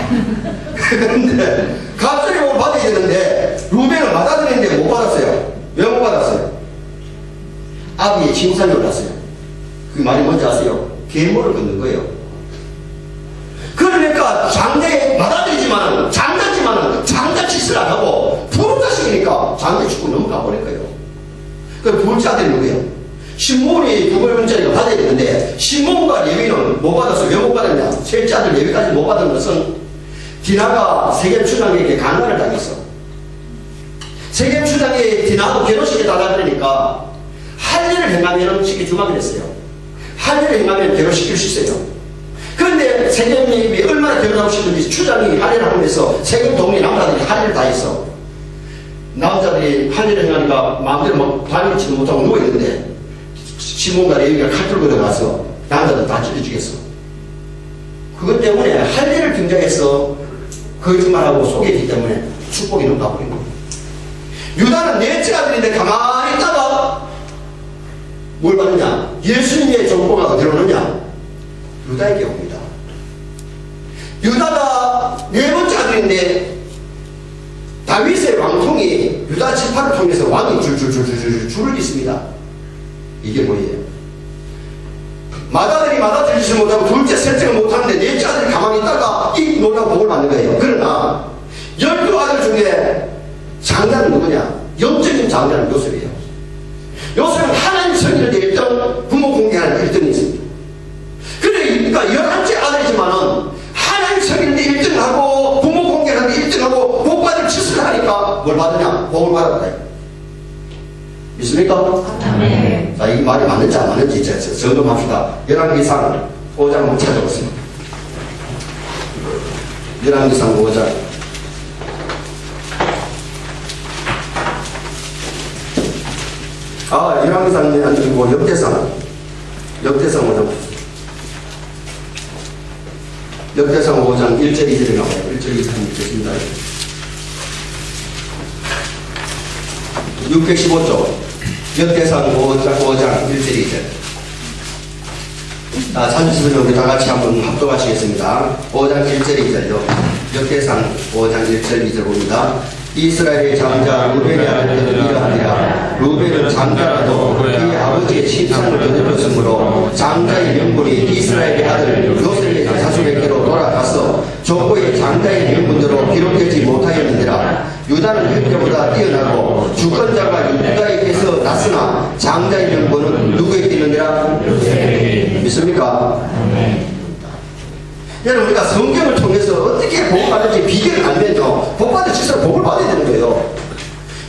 그런데 갑자기 복을 받아야 되는데 루벤은 받아들이는데 못 받았어요. 왜 못 받았어요? 아비의 칭찬이 올랐어요. 그 말이 뭔지 아세요? 계모를 걷는 거예요. 그러니까 장자에 받아들이지만은 장자 짓을 안 하고 부른 자식이니까 장자 축구 넘어가 버릴 거예요. 그 둘째 아들이 누구예요? 시몬이 두 번째가 받아야 되는데 시몬과 레위는 못 받았어. 왜 못 받았냐? 셋째 아들 레위까지 못 받은 것은 디나가 세겜 추장에게 강간을 당했어. 세겜 추장이 디나하고 결혼식에 달라그러니까 할 일을 행하면 시켜주마 그랬어요. 할 일을 행하면 결혼시킬 수 있어요. 그런데 세겜이 얼마나 결혼하고 싶은지 추장이 할 일을 하면서 세겜 동리 남자들이 할 일을 다 했어. 남자들이 할 일을 행하니까 마음대로 막 다니지도 못하고 누워있는데 시몬과 레위가 칼 들고 들어가서 남자들 다 찔러주겠어. 그것 때문에 할 일을 등장해서 거짓말하고 속이기 때문에 축복이 넘어가 버린 거예요. 유다는 넷째 아들인데 가만히 있다가 뭘 받느냐? 예수님의 정보가 들어오느냐? 유다에게 옵니다. 유다가 네 번째 아들인데 다윗의 왕통이 유다 지파를 통해서 왕이 줄을 잇습니다. 이게 뭐예요? 맏아들이 맏아들이지 못하고 둘째, 셋째가 못하는데 넷째 아들이 가만히 있다가 이 놀라운 복을 받는 거예요. 그러나 12아들 중에 장자는 누구냐? 영적인 장자는 요셉이에요. 요셉은 하나님 성의를 낼 1등, 부모 공개하는 1등이 있습니다. 그러니까 11째 아들이지만은 하나님 성의를 1등하고 부모 공개하는 1등하고 복 받을 짓을 하니까 뭘 받느냐? 복을 받았다. 믿습니까? 자, 이 말이 맞는지 안 맞는지 이제 점검합시다. 열왕기상 5장 한번 찾아보세요. 열왕기상 5장. 열왕기상이 아니고 역대상 5장. 역대상 5장 1절 2절에 나와요. 1절 2절에 있습니다. 615쪽 역대상 5장 1절 2절. 찾으시면 우리 다 같이 한번 합독하시겠습니다. 5장 1절 2절요. 역대상 5장 1절 2절 봅니다. 이스라엘의 장자 루벤의 아들들은 이러하니라. 루벤은 장자라도 그의 아버지의 신상을 거듭했으므로 장자의 명분이 이스라엘의 아들 요셉의 자손에게로 돌아가서 족보의 장자의 명분대로 기록되지 못하였느니라. 유다는 형제보다 뛰어나고 주권자가 유다에게서 났으나 장자의 명분은 누구에게 있느니라? 믿습니까? 여러분, 우리가 성경을 통해서 어떻게 복을 받을지 비결을 알면요, 복 받을 짓을 복을 받아야 되는 거예요.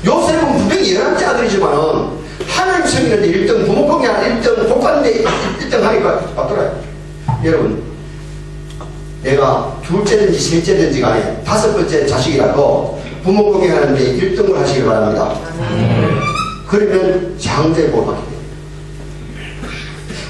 요셉은 분명히 11째 아들이지만은 하나님 섬기는데 1등, 부모 공양 1등, 복 받는데 1등 하니까 받더라요. 여러분, 내가 둘째든지 셋째든지 간에 5번째 자식이라도 부모 공양하는데 1등을 하시길 바랍니다. 그러면 장자의 복을 받게 돼요.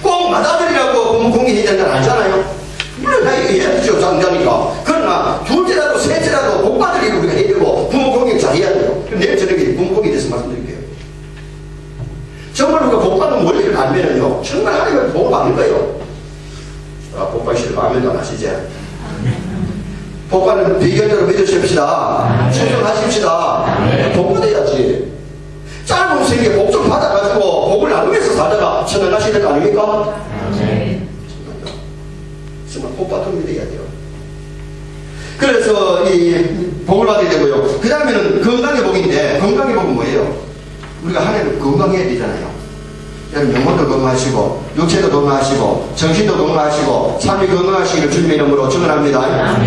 꼭 맏아들이라고 부모 공양해야 된다는 알잖아요. 물론 다 해야죠, 장자니까. 그러나 둘째라도 셋째라도 복 받을 일을 우리가 해야 되고 부모 공양 잘 해야 돼요. 그럼 내일 저녁에 부모 공양에 대해서 말씀드릴게요. 정말 우리가 복 받는 원리를 알면요, 정말 하나님의 복을 받는 거예요. 복 받으시는 마음에도 안 하시지? 복 받는 비결대로 믿으십시다. 충성하십시다. 복 받아야지. 짧은 생에 복 좀 받아가지고 복을 나누면서 살다가 천연하시는 거 아닙니까? 정말 복 받으면 믿어야 돼요. 그래서 이 복을 받아야 되고요. 그 다음에는 건강의 복인데, 건강의 복은 뭐예요? 우리가 하나님 건강해야 되잖아요. 여러분, 영혼도 건강하시고 육체도 건강하시고 정신도 건강하시고 삶이 건강하시기를 주님의 이름으로 축원합니다.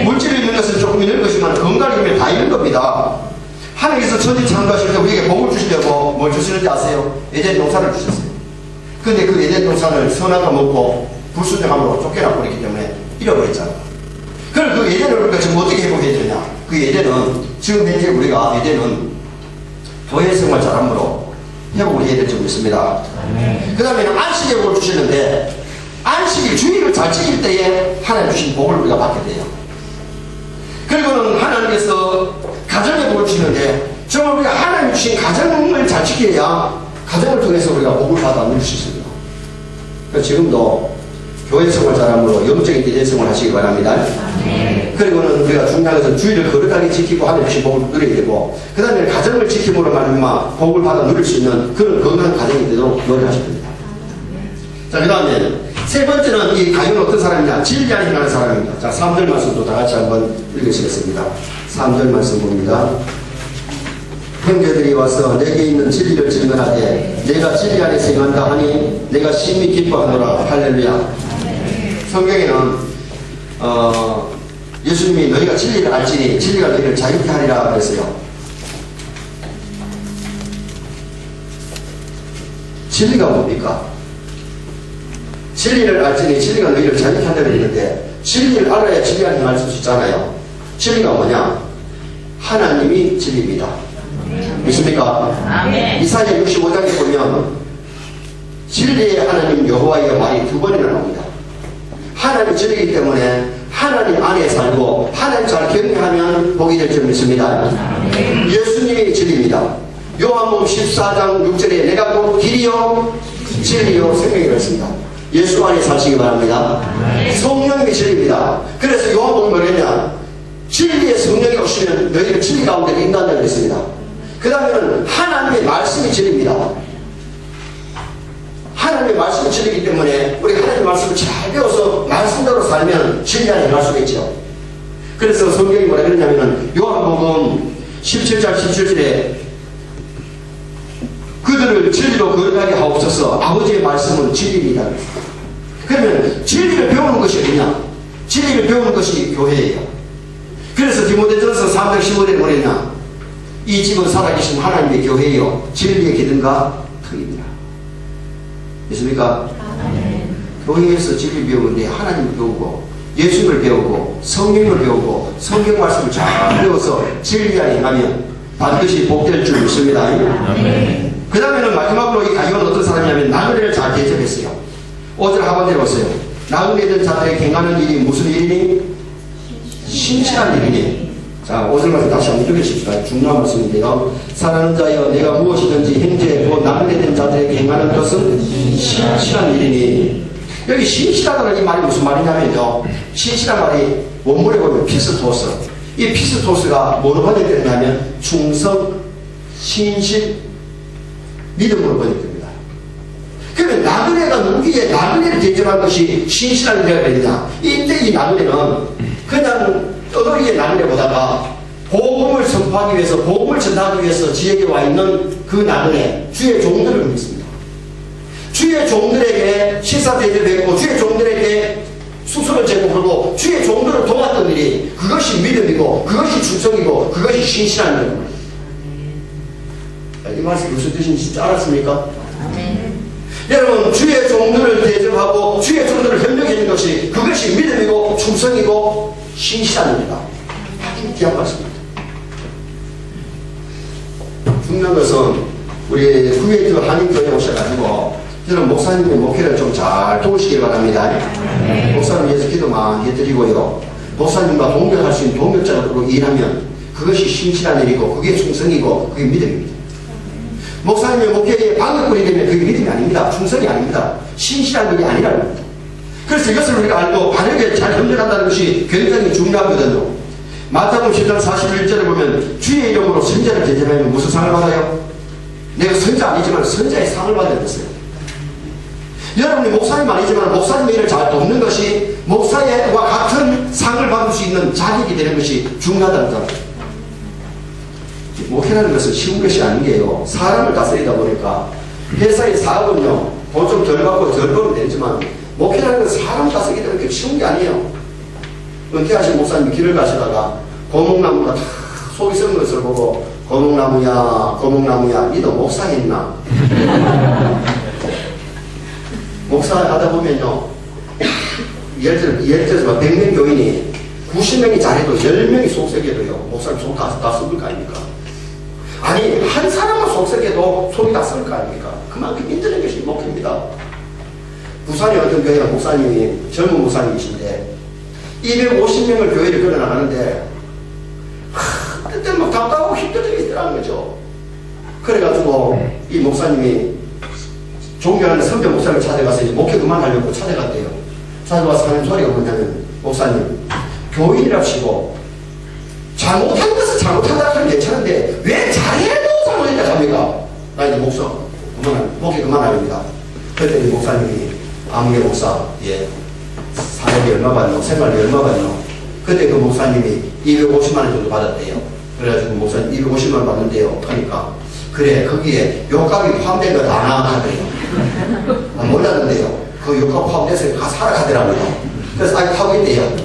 물질이 있는 것은 조금 있는 것이지만 건강이면 다 있는 겁니다. 하나님께서 천지 창조하실 때 우리에게 복을 주시려고 뭘 주시는지 아세요? 에덴 동산을 주셨어요. 근데 그 에덴 동산을 선악과 먹고 불순종함으로 쫓겨나버렸기 때문에 잃어버렸잖아. 그럼 그 에덴을 우리가 지금 어떻게 회복해야 되냐? 그 에덴은 지금 현재 우리가 에덴은 교회생활 잘함으로 회복을 해야 될 줄 믿습니다. 그 다음에는 안식의 복을 주시는데, 안식일 주일을 잘 지킬 때에 하나님 주신 복을 우리가 받게 돼요. 그리고는 하나님께서 가정의 복을 주시는데, 정말 우리가 하나님 주신 가정을 잘 지켜야 가정을 통해서 우리가 복을 받아 누릴 수 있습니다. 그래서 지금도 교회 생활 잘함으로 영적인 기대 생활을 하시기 바랍니다. 그리고는 우리가 중요한 것은 주의를 거룩하게 지키고 하나님 주신 복을 누려야 되고, 그 다음에 가정을 지킴으로 말미암아 복을 받아 누릴 수 있는 그런 건강한 가정이 되도록 노력하셔야 됩니다. 자, 그 다음에 세 번째는 이 가인은 어떤 사람이냐? 진리아니라는 사람입니다. 자, 3절 말씀도 다 같이 한번 읽으시겠습니다. 3절 말씀 봅니다. 형제들이 와서 내게 있는 진리를 증언하되 내가 진리 안에서 행한다 하니 내가 심히 기뻐하노라. 할렐루야. 성경에는 예수님이 너희가 진리를 알지니 진리가 너희를 자유케 하리라 그랬어요. 진리가 뭡니까? 진리를 알지니 진리가 너희를 자유케 한다고 했는데, 진리를 알아야 진리 안에 갈 수 있잖아요. 진리가 뭐냐? 하나님이 진리입니다. 믿습니까? 이사야 65장에 보면 진리의 하나님 여호와의 말이 2번이나 나옵니다. 하나님이 진리이기 때문에 하나님 안에 살고 하나님 잘 경외하면 복이 될 줄 믿습니다. 예수님이 진리입니다. 요한복음 14장 6절에 내가 곧 길이요 진리요 생명이라고 했습니다. 예수 안에 사시기 바랍니다. 성령이 진리입니다. 그래서 요한복음이 뭐랬냐? 진리의 성령이 오시면 너희를 진리 가운데 인도한다고 했습니다. 그 다음에는 하나님의 말씀이 진리입니다. 하나님의 말씀이 진리이기 때문에 우리 하나님의 말씀을 잘 배워서 말씀대로 살면 진리 안에 갈 수가 있죠. 그래서 성경이 뭐라 그러냐면은 요한복음 17장 17절에 그들을 진리로 거룩하게 하옵소서. 아버지의 말씀은 진리입니다. 그러면 진리를 배우는 것이 어디냐? 진리를 배우는 것이 교회예요. 그래서 디모데전서 3장 15절에 뭐랬냐? 이 집은 살아계신 하나님의 교회요 진리의 기둥과 터입니다. 믿습니까? 교회에서 진리 배우는데 하나님을 배우고 예수를 배우고 성경을 배우고 성경 말씀을 잘 배워서 진리 안에 행하면 반드시 복될 줄 믿습니다. 그 다음에는 마지막으로 이 가룟은 어떤 사람이냐면 나그네를 잘 대접했어요. 5절 하반대에 보세요. 나그네된 자들에게 행하는 일이 무슨 일이니? 신실한 일이니. 자, 5절 말씀 다시 한번 읽으십시다. 중요한 말씀인데요. 사랑하는 자여 내가 무엇이든지 행제하고 나그네된 자들에게 행하는 것은 신실한 일이니. 여기 신실하다는 이 말이 무슨 말이냐면요. 신실한 말이 원문에 보면 피스토스. 이 피스토스가 뭐로 번역되냐면 충성, 신실, 믿음으로 번역됩니다. 그러면 나그네가 누구기에 나그네를 대접한 것이 신실한 일이라 됩니다. 이때 이 나그네는 그냥 떠돌이의 나그네보다가 복음을 선포하기 위해서 복음을 전하기 위해서 지역에 와 있는 그 나그네 주의 종들을 믿습니다. 주의 종들에게 식사 대접했고 주의 종들에게 수술을 제공하고 주의 종들을 도왔던 일이 그것이 믿음이고 그것이 충성이고 그것이 신실한 일입니다. 이 말씀이 무슨 뜻인지 진짜 알았습니까? 여러분 주의 종들을 대접하고 주의 종들을 협력하는 것이 그것이 믿음이고 충성이고 신실한 일이다. 아주 귀한 말씀입니다. 중요한 것은 우리 쿠웨이트 한인교회에 오셔가지고 저는 목사님의 목회를 좀 잘 도우시길 바랍니다. 목사님 위해서 기도 많이 해드리고요. 목사님과 동역할 수 있는 동역자로 일하면 그것이 신실한 일이고 그게 충성이고 그게 믿음입니다. 목사님의 목회에 방해꾼이 되면 그게 믿음이 아닙니다. 충성이 아닙니다. 신실한 일이 아니라는 겁니다. 그래서 이것을 우리가 알고 바르게 잘 협력한다는 것이 굉장히 중요하거든요. 마태복음 10장 41절에 보면 주의 이름으로 선자를 대접하면 무슨 상을 받아요? 내가 선자 아니지만 선자의 상을 받았어요. 여러분이 목사님 아니지만 목사님의 일을 잘 돕는 것이 목사와 같은 상을 받을 수 있는 자격이 되는 것이 중요하다는 점. 목회라는 것은 쉬운 것이 아닌 게요. 사람을 다스리다 보니까 회사의 사업은요 돈 좀 덜 받고 덜 벌면 되지만 목회라는 것은 사람 다스리기 때문에 그렇게 쉬운 게 아니에요. 은퇴하신 목사님이 길을 가시다가 고목나무가 다 속이 썩은 것을 보고 고목나무야 니도 목사했나? 목사하다 보면요 예를 들어서 100명 교인이 90명이 잘해도 10명이 속썩여도요 목사님 속 다 썩을 거 아닙니까? 아니 한 사람만 속썩여도 속이 다 썩을 거 아닙니까? 그만큼 힘든 것이 목회입니다. 부산의 어떤 교회가 목사님이 젊은 목사님이신데 250명을 교회를 끌어나가는데 그때 막 답답하고 힘들더라는 거죠. 그래가지고 이 목사님이 존경하는 선배 목사님을 찾아가서 이제 목회 그만하려고 찾아갔대요. 찾아와서 하는 소리가 뭐냐면 목사님 교인이랍시고 잘못한 것은 잘못한다 하면 괜찮은데 왜 잘해도 잘못했다 합니까? 나 이제 목회 그만합니다. 그랬더니 목사님이 아무개 목사 사역이 얼마 받노? 생활비 얼마 받노? 그때 그 목사님이 250만원 정도 받았대요. 그래가지고 목사님 250만원 받는데요. 하니까 그래 거기에 요값이 포함된 거 다 나가더래요. 몰랐는데요. 그 요값 포함돼서 다 살아가더라고요. 그래서 아직 하고 있대요.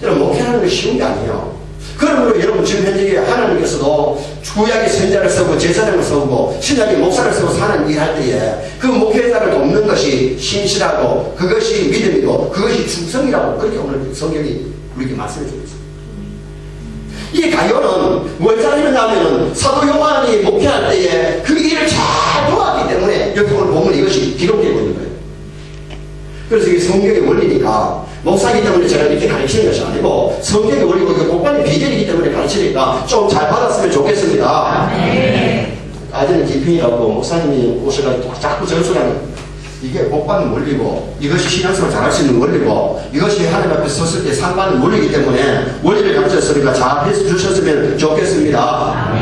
여러분 목회하는 게 쉬운 게 아니에요. 그러므로 여러분 지금 현재 하나님께서도 구약의 선자를 쓰고 제사장을 쓰고 신약의 목사를 쓰고 사는 일할 때에 그 목회자를 돕는 것이 신실하고 그것이 믿음이고 그것이 충성이라고 그렇게 오늘 성경이 우리에게 말씀해 주고 있습니다. 이 가룟은 뭘 잘했느냐면 사도 요한이 목회할 때에 그 일을 잘 도왔기 때문에 여기 오늘 보면 이것이 기록되고 있는 거예요. 그래서 이게 성경의 원리니까 목사이기 때문에 제가 이렇게 가르치는 것이 아니고 성경의 원리고 이게 복받는 비결이기 때문에 가르치니까 좀 잘 받았으면 좋겠습니다. 아직은 기편이라고 목사님이 오셔가지고 자꾸 전수하는 이게 복받는 원리고 이것이 신앙생활 잘할 수 있는 원리고 이것이 하나님 앞에 섰을 때 상받는 원리이기 때문에 원리를 가르쳤으니까 잘 해주셨으면 좋겠습니다.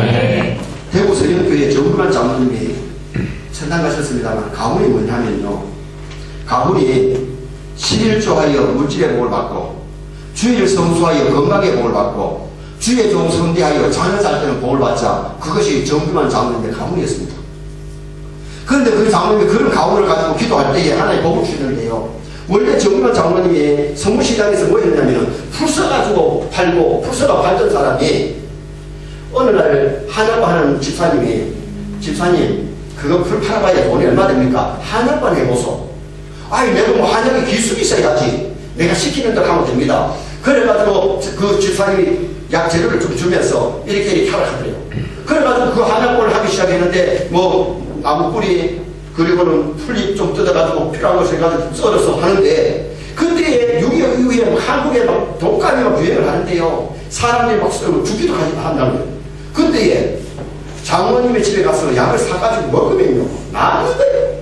대구 서령교회 정부만 장로님이 천당 가셨습니다만 가훈이 뭐냐면요 가훈이 11조하여 물질의 복을 받고 주의를 성수하여 건강의 복을 받고 주의 종 성대하여 자녀 잘 때는 복을 받자 그것이 정규만 장로님의 가문이었습니다. 그런데 그 장로님이 그런 가문을 가지고 기도할 때에 하나의 복을 주는데요 원래 정규만 장로님이 성무시장에서 뭐 했냐면 풀 써가지고 팔고 풀 써가 팔던 사람이 어느 날 한약과 하는 집사님 그거 풀 팔아봐야 돈이 얼마 됩니까? 한약만 해보소. 아니 내가 뭐 한약에 기술이 있어야지 내가 시키는 대로 하면 됩니다. 그래가지고 그 집사님이 약 재료를 좀 주면서 이렇게 하라 하더래요. 그래가지고 그 한약을 하기 시작했는데 뭐 나무뿌리 그리고는 풀잎 좀 뜯어가지고 필요한 것을 해가지고 썰어서 하는데 그때 6.25 이후에 한국에 막 독감이 막 유행을 하는데요. 사람들이 막 죽기도 한다는 거예요. 그때에 장모님의 집에 가서 약을 사가지고 먹으면요 나는 거예요.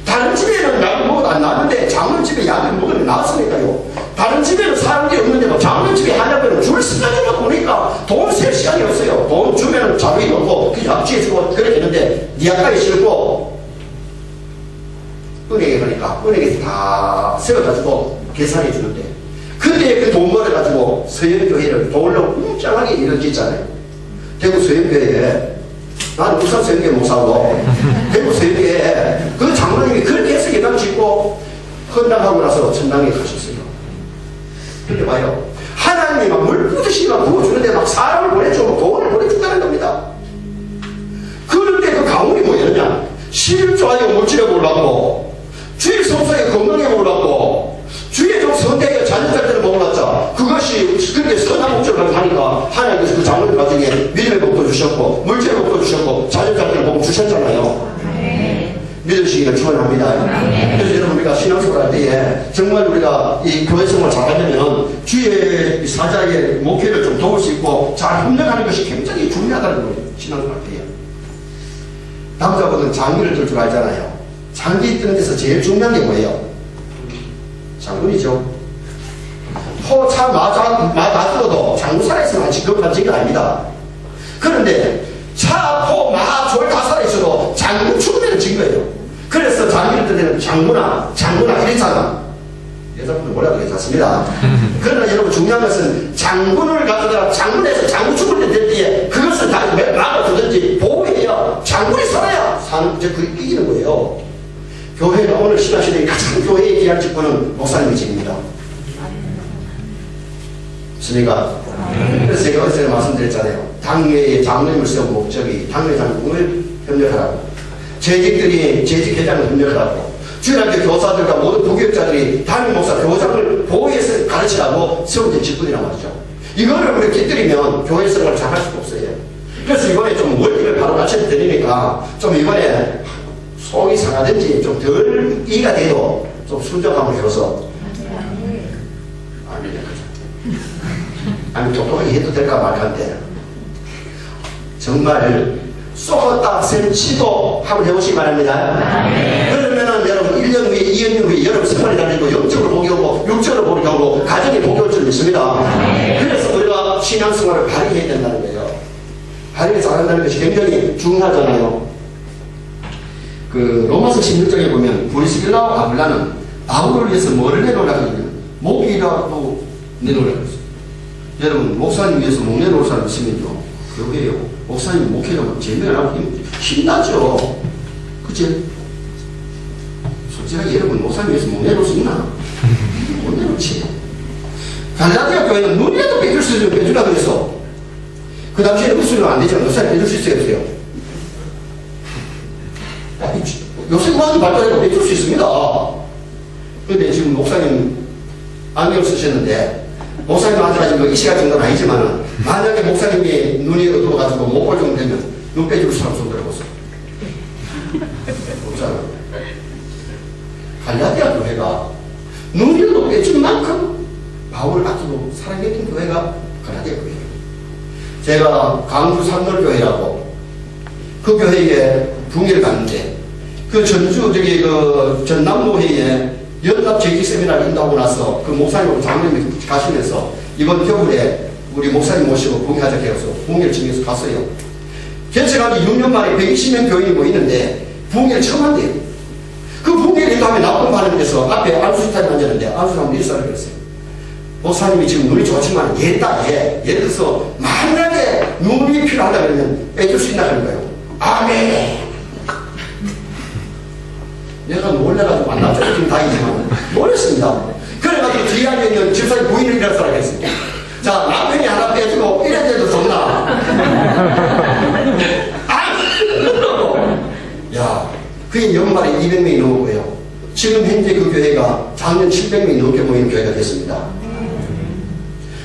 다른 집에는 약을 먹어도 안 나는데 장모님 집에 약을 먹으면 나았으니까요. 다른 집에는 사람들이 없는데 뭐 장모님 집에 한약을 줄 시간이 보니까 돈 쓸 시간이 없어요. 돈 주면 자료이 넣고 그 약취해주고 그렇게 했는데 니 약까지 싫고 은행에 가니까 은행에서 다 세워가지고 계산해 주는데 근데 그 돈 벌어가지고 서영교회를 돈을 웅장하게 이루어지잖아요. 대구 서영교회에 나는 부산 서영교회 목사고 대구 서영교회에 그 장로님이 그렇게 해서 예당 짓고 헌당하고 나서 천당에 가셨어요. 근데 봐요. 하나님이 막 물 부듯이 막 부어주는데 막 사람을 보내주고 돈을 보내준다는 겁니다. 그런데 그 가문이 뭐였냐? 실조하여 물질에 몰랐고 주의 성소에 건강에 몰랐고 주의 좀 선대에 자녀들을 몰랐죠. 그것이 그렇게 선한 목적을 하니까 하나님께서 그 장로님 나중에 믿음의 복도 주셨고 물질의 복도 주셨고 자녀들을 복 주셨잖아요. 믿으시기를 축원합니다. 그래서 여러분 우리가 신앙생활 할 때에 정말 우리가 이 교회 생활 잘하려면 주의 사자의 목회를 좀 도울 수 있고 잘 협력하는 것이 굉장히 중요하다는 거예요. 신앙생활 할 때에 남자분은 장기를 들 줄 알잖아요. 장기 뜨는 데서 제일 중요한 게 뭐예요? 장군이죠. 포차 마다들어도 장군 살아있으면 직급한 적이 아닙니다. 그런데 차, 포, 마, 졸 다 살아있어도 장군 죽으면 진 거예요. 그래서 장기를 뜨는 장군아 이랬잖아. 여자분은 몰라도 괜찮습니다. 그러나 여러분 중요한 것은 장군을 가져다가 장군에서 장군 죽을 때 될 때에 그것을 다 막아두든지 보호해야 장군이 살아야 사는 이제 그게 이기는 거예요. 교회가 오늘 신앙시대에 가장 교회의 귀한 직분은 목사님의 직입니다. 그러니까 그래서 제가 어제 말씀드렸잖아요. 당회의 장로님을 세운 목적이 당회 장군을 협력하라고, 재직 회장을 협력하라고, 주일학교 교사들과 모든 부교육자들이 담임 목사 교장을 보호해서 가르치라고 세운 직분이란 말이죠. 이거를 우리가 깨뜨리면 교회 생활을 잘할 수가 없어요. 그래서 이번에 좀 원리를 바로 맞춰 드리니까 좀 이번에 속이 상하든지 좀 덜 이해가 돼도 좀 순정함을 줘서 아니 똑똑하게 해도 될까 말까인데 정말 썩었다 센치도 한번 해보시기 바랍니다. 그러면은 여러분 1년 후에 2년 후에 여러분 생활이 달리고 영적으로 복이 오고 육적으로 복이 오고 가정에 복이 올 줄 믿습니다. 그래서 우리가 신앙생활을 발휘해야 된다는 거예요. 발휘를 잘한다는 것이 굉장히 중요하잖아요. 그 로마서 16장에 보면 브리스길라와 아굴라는 바울을 위해서 뭐를 내놓으라고 하냐면 목이라도 내놓으라고 했어요. 여러분 목사님 위해서 목 내놓을 사람 있으면요 교회요. 목사님 목회하면 재미나고 힘나죠. 그치? 솔직하게 여러분 목사님 위해서 목 내놓을 수 있나? 못 내놓지. 갈라디아 교회는 눈이라도 빼줄 수 있으면 빼주라고 해서 그 당시에는 무술은 안 되지만 목사님 빼줄 수 있어요 없어요? 요새 많이 발달해도 빼줄 수 있습니다. 그런데 지금 목사님 안경 쓰셨는데 목사님한테 지금 이 시간 정도는 아니지만 만약에 목사님이 눈이 어두워가지고 못 볼 정도 되면 눈 빼줄 사람 손 들어보세요. 없잖아. 갈라디아 교회가 눈이라도 빼줄 만큼 바울을 아끼고 사랑했던 교회가 갈라디아 교회예요. 제가 강주 산돌교회라고 그 교회에 붕괴를 갔는데 그 전주 저기 그 전남노회에 연합 재직 세미나를 인도하고 나서 그 목사님하고 장로님이 가시면서 이번 겨울에 우리 목사님 모시고 붕괴하자 해서 붕괴를 지면서 갔어요. 개척한 지 6년 만에 120명 교인이 모이는데 붕괴를 처음 한대요. 그 붕괴를 인도하면 나쁜 반응이 돼서 앞에 안수식탁에 앉았는데 안수사람도 일사를 그랬어요. 목사님이 지금 눈이 좋지만 얘다 얘. 예를 들어서 만약에 눈이 필요하다 그러면 빼줄 수 있나 그런 거예요. 아멘. 내가 놀래가지고 만났죠. 지금 다행이지만 놀랬습니다. 그래가지고 뒤에 앉아있는 집사님 부인을 일할 사람이 했습니다. 자, 남편이 하나 빼주고 이래도 좋나? 올해 연말에 200명이 넘었고요. 지금 현재 그 교회가 작년 700명이 넘게 모이는 교회가 됐습니다.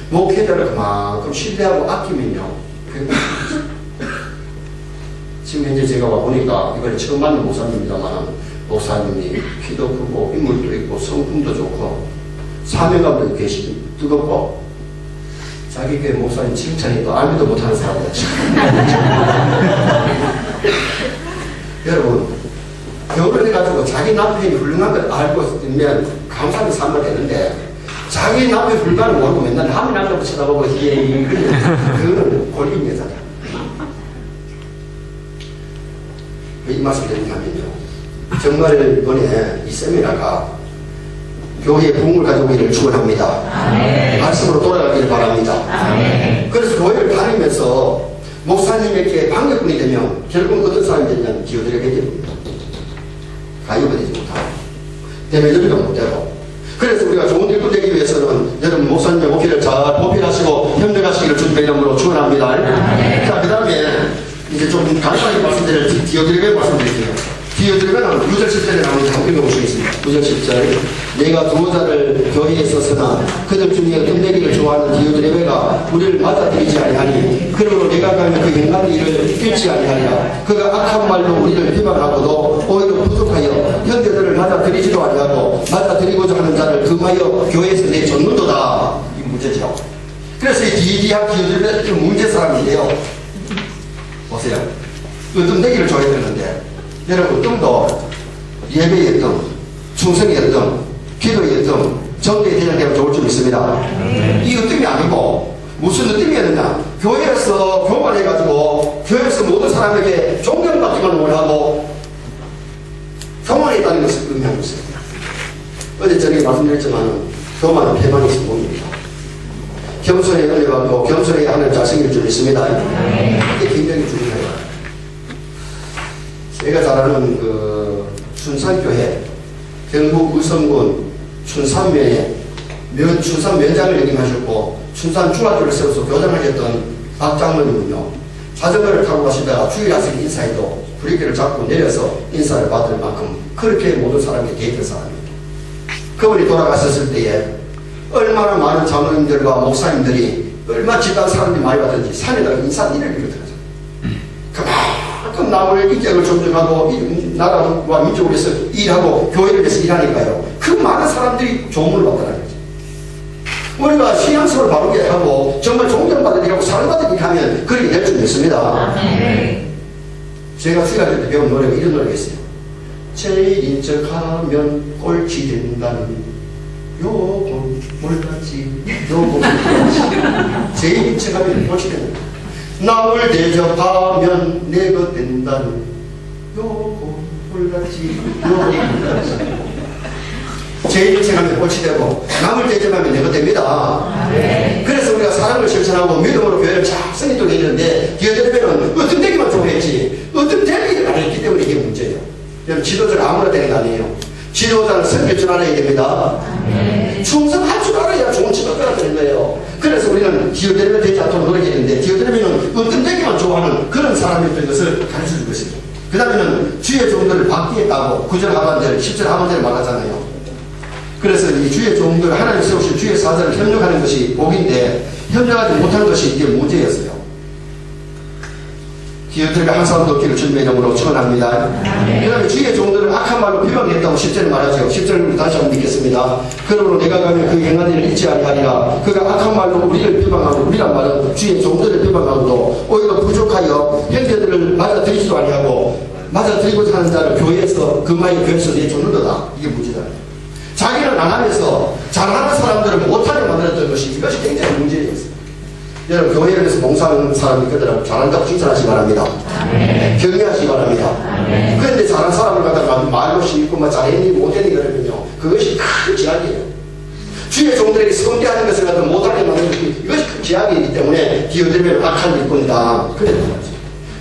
목회자를 그만큼 신뢰하고 아끼면요. 지금 현재 제가 와보니까 이번에 처음 만난 목사님입니다만 목사님이 키도 크고 인물도 있고 성품도 좋고 사명감도 계시고 뜨겁고 자기 교회 목사님 칭찬이 또 알지도 못하는 사람이다. 여러분 결혼을 해가지고 자기 남편이 훌륭한 걸 알고 있으면 감사하게 살면 되는데 자기 남편이 훌륭한 걸 모르고 맨날 남의 남자부터 쳐다보고 그거는 권리 여자다. 이 말씀 드리냐면요. 정말 이번에 이 세미나가 교회의 부흥을 가져오기를 축원합니다. 말씀으로 돌아가기를 바랍니다. 그래서 교회를 다니면서 목사님에게 반격분이 되면 결국 어떤 사람이 되냐면 기어들에게 됩니다. 가요가 되지 못하고 때문에 여기가 못되고 그래서 우리가 좋은 일꾼 되기 위해서는 여러분 목사님의 목회를 잘 보필하시고 협력하시기를 주님의 이름으로 축원합니다. 자, 그 다음에 이제 좀 간단하게 말씀드릴 디오드레베 말씀드릴게요. 디오드레베는 6절 10절에 나오는 함께 읽어보시겠습니다. 6절 10절 내가 두어자를 교회에 있었으나 그들 중에 뜸내기를 좋아하는 디오드레베가 우리를 맞아들이지 아니하니 그러므로 내가 가면 그 행한 일을 잃지 아니하리라. 그가 악한 말로 우리를 비방하고도 오히려 부족하여 형제들을 맞아들이지도 아니하고 맞아들이고자 하는 자를 금하여 교회에서 내쫓는도다. 이 문제죠. 그래서 이 디디한 디오드레베는 문제 사람인데요. 보세요. 뜸내기를 좋아했는데 여러분 뜸도 예배의 뜸, 충성의 뜸, 기도의 뜸, 정대에 대장되면 좋을 줄 믿습니다. 이거 뜸이 아니고 무슨 뜸이었느냐. 교회에서 교만해가지고 교회에서 모든 사람에게 존경받기만 원하고 교만했다는 것을 의미하고 있습니다. 어제 저녁에 말씀드렸지만 교만은 패만이 성공입니다. 겸손의 은혜가 또 겸손의 하늘 자식일 줄 믿습니다. 이게 굉장히 중요해요. 제가 잘 아는 그 춘산교회 경북 의성군 춘산면에 춘산 면장을 역임하셨고 춘산 중학교를 세워서 교장하셨던 박장로님은요 자전거를 타고 가시다가 주일 아침 인사에도 브레이크를 잡고 내려서 인사를 받을 만큼 그렇게 모든 사람이 대했던 사람입니다. 그분이 돌아가셨을 때에 얼마나 많은 장로님들과 목사님들이 얼마나 집단 사람들이 많이 왔든지 산에다가 인사일을 이루더라고요. 그만큼 남을 인격을 존중하고 나라와 민족을 위해서 일하고 교회를 위해서 일하니까요. 그 많은 사람들이 조문을 받더라는 거죠. 우리가 신앙생활을 바르게 하고 정말 존경받은 일하고 사랑받은 일 하면 그렇게 될 줄 믿습니다. 제가 수요일 때 배운 노래가 이런 노래가 있어요. 제일인 척하면 꼴찌 된다는 요건 몰랐지 요건 몰랐지 제일인 척하면 꼴찌 된다. 남을 대접하면 내 것 된다는 요건 몰랐지 요건 몰랐지 제일인 척하면 꼴찌 되고 남을 대접하면 내 것 됩니다. 그래서 우리가 사랑을 실천하고 믿음으로 교회를 잘 성인도록 했는데 디오드레베는 어떤 되기만 좋아했지 어떤 되기를 안 했기 때문에 이게 문제예요. 여러분 지도자는 아무나 되는 거 아니에요. 지도자는 섬길 줄 알아야 됩니다. 충성할 줄 알아야 좋은 지도자가 되는 거예요. 그래서 우리는 디오드레베 되지 않도록 노력했는데 디오드레베는 어떤 되기만 좋아하는 그런 사람이었던 것을 가르쳐 줄 것이죠. 그 다음에는 주의 종들을 받기했다고 9절 하반절 10절 하반절을 말하잖아요. 그래서 이 주의 종들 하나님 세우신 주의 사자를 협력하는 것이 복인데 협력하지 못한 것이 이게 문제였어요. 디오드레베가 항상 돕기를 주님의 이름으로 축원합니다. 그 다음에 주의 종들을 악한 말로 비방했다고 10절을 말하죠. 10절을 다시 한번 읽겠습니다. 그러므로 내가 가면 그 행한 일을 잊지 아니하리라. 그가 악한 말로 우리를 비방하고 우리란 말은 주의 종들을 비방하고도 오히려 부족하여 형제들을 맞아들이지도 아니하고 맞아들이고자 하는 자를 교회에서 금하여 교회에서 내쫓는다. 이게 문제다. 자기는 안 하면서 잘하는 사람들을 못하게 만들었던 것이 이것이 굉장히 문제였어요. 여러분 교회를 위해서 봉사하는 사람이 있거든요. 잘한다고 칭찬하시기 바랍니다. 격려하시기 바랍니다. 그런데 잘한 사람을 갖다가 말로 심고 잘했니 못했니 그러면요 그것이 큰 제약이에요. 주의 종들에게 성대하는 것을 갖다 못하게 만드는 것이 이것이 큰 제약이기 때문에 디오드레베는 악한 일꾼이다. 그래 말이죠.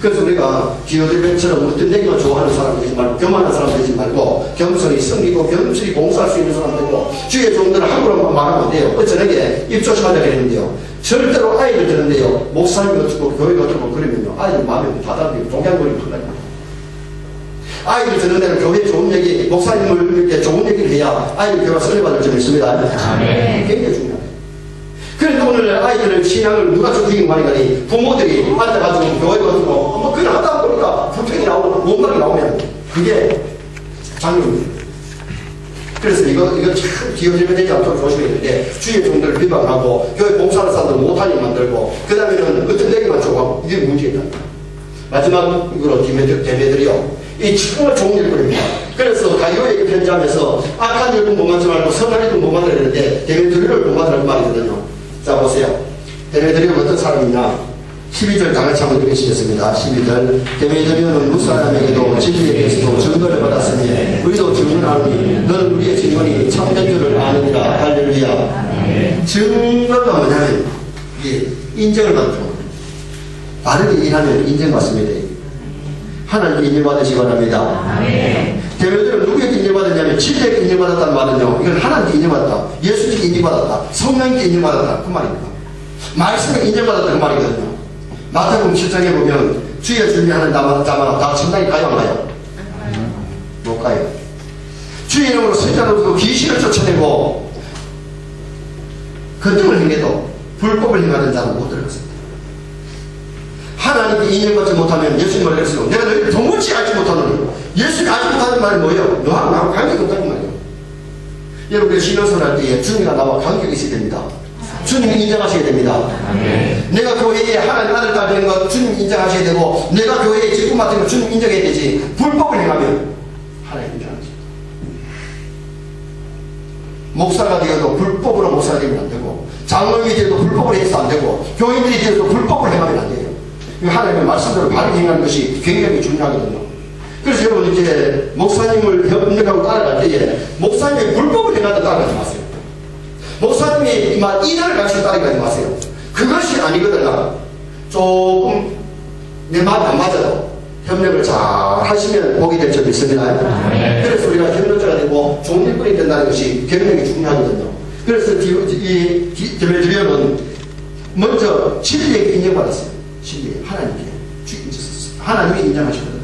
그래서 우리가 디오드레베처럼 어떤 얘기만 좋아하는 사람 되지 말고 교만한 사람 되지 말고 겸손히 섬기고 겸손히 봉사할 수 있는 사람 되고 주의 종들은 함부로 말하면 안 돼요. 저녁에 입조심하자 그랬는데요. 절대로 아이들 되는데요. 목사님이 어떻고 교회가 어떻고 그러면요. 아이들 마음에 닫아들이고 동양거리고 흘러요. 아이들 듣는 데는 교회 좋은 얘기, 목사님을 이렇게 좋은 얘기를 해야 아이들 교회가 설레받을 점이 있습니다. 굉장히 중요합니다. 그런데 오늘 아이들의 신앙을 누가 죽이긴 말이니 부모들이 앉아가지고 교회 가서 뭐 그냥 하다 보니까 불평이 나오고 원망이 나오면 그게 장면입니다. 그래서 이거 참 기억이 되지 않도록 조심해야 되는데 주의 종들을 비방하고 교회 봉사하는 사람들 못하게 만들고 그 다음에는 어떤 얘기만 좋아하고 이게 문제다. 마지막으로 데메드리오 이 정말 좋은 일꾼입니다. 그래서 가이오에게 편지하면서 악한 일꾼 본받지 말고 선한 일꾼 본받으라 했는데 데메드리오를 본받으라는 말이거든요. 자 보세요. 데메드리오가 어떤 사람이냐 12절 다 같이 한번 읽으시겠습니다. 12절 데메드리오는 무사람에게도 진리에게서도 증거를 받았으니 우리도 증언하노니 너는 우리의 증언이 참된 줄을 아느니라. 할렐루야. 증거가 뭐냐면 이게 인정을 받는 겁니다. 바르게 일하면 인정받습니다. 하나님께 인정받으시기 바랍니다. 데메드리오는 누구에게 인정받았냐면 진리에게 인정받았다는 말은요 이건 하나님께 인정받았다, 예수님께 인정받았다, 성령께 인정받았다 그 말입니다. 말씀에 인정받았다 그 말이거든요. 마태복음 7장에 보면 주의 준비하는 자마다 다 천당에 가요 안 가요? 못 가요. 주의 이름으로 선자로서 귀신을 쫓아내고 근등을 행해도 불법을 행하는 자는 못 들어갔습니다. 하나님께 인정받지 못하면 예수님을 그랬어요. 내가 너희를 도무지 알지 못하노니 예수가 알지 못하는 말이 뭐예요? 너하고 나하고 관계가 없다는 말이에요. 여러분들 신앙생활 할 때에 주님과 나와 관계가 있어야 됩니다. 주님 인정하셔야 됩니다. 내가 교회에 하나님 아들 딸 되는 것 주님 인정하셔야 되고 내가 교회에 직분 맡은 것 주님 인정해야 되지 불법을 행하면 하나님 인정하지. 목사가 되어도 불법으로 목사가 되면 안 되고 장로님이 되어도 불법을 해서 안 되고 교인들이 되어도 불법을 행하면 안 돼요. 하나님의 말씀대로 바르게 행하는 것이 굉장히 중요하거든요. 그래서 여러분 이제 목사님을 협력하고 따라갈 때에 목사님이 불법을 행하다 따라가지 마세요. 목사님이 막 인하를 가르치고 따라가지 마세요. 그것이 아니거든요. 조금 내 마음이 안 맞아도 협력을 잘 하시면 복이 될 점이 있습니다. 그래서 우리가 협력자가 되고 좋은 일꾼이 된다는 것이 굉장히 중요하거든요. 그래서 이 데메드리오는 먼저 진리에게 인정받았어요. 진리 하나님께 하나님이 인정하시거든요.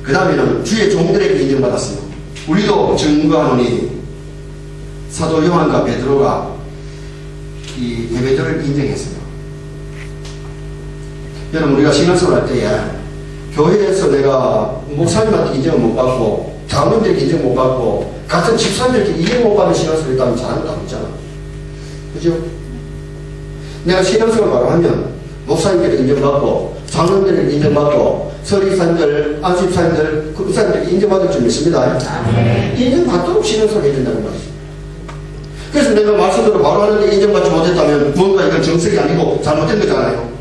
그 다음에는 주의 종들에게 인정받았어요. 우리도 증거하노니 사도 요한과 베드로가 이 데메드리오를 인정했어요. 여러분 우리가 신앙생활 할 때에 교회에서 내가 목사님한테 인정을 못 받고 장로님들에게 인정 못 받고 같은 집사님들에게 인정 못 받는 신앙생활을 했다면 잘하는 거 아니잖아. 그죠? 내가 신앙생활을 바로 하면 목사님들에게 인정받고 장로님들에게 인정받고 서리사님들, 안수집사님들, 급사님들에게 인정받을 줄 믿습니다. 인정받도록 신앙생활을 해야 된다는 말이죠. 그래서 내가 말씀대로 바로 하는데 인정받지 못했다면 뭔가 이건 정색이 아니고 잘못된 거잖아요.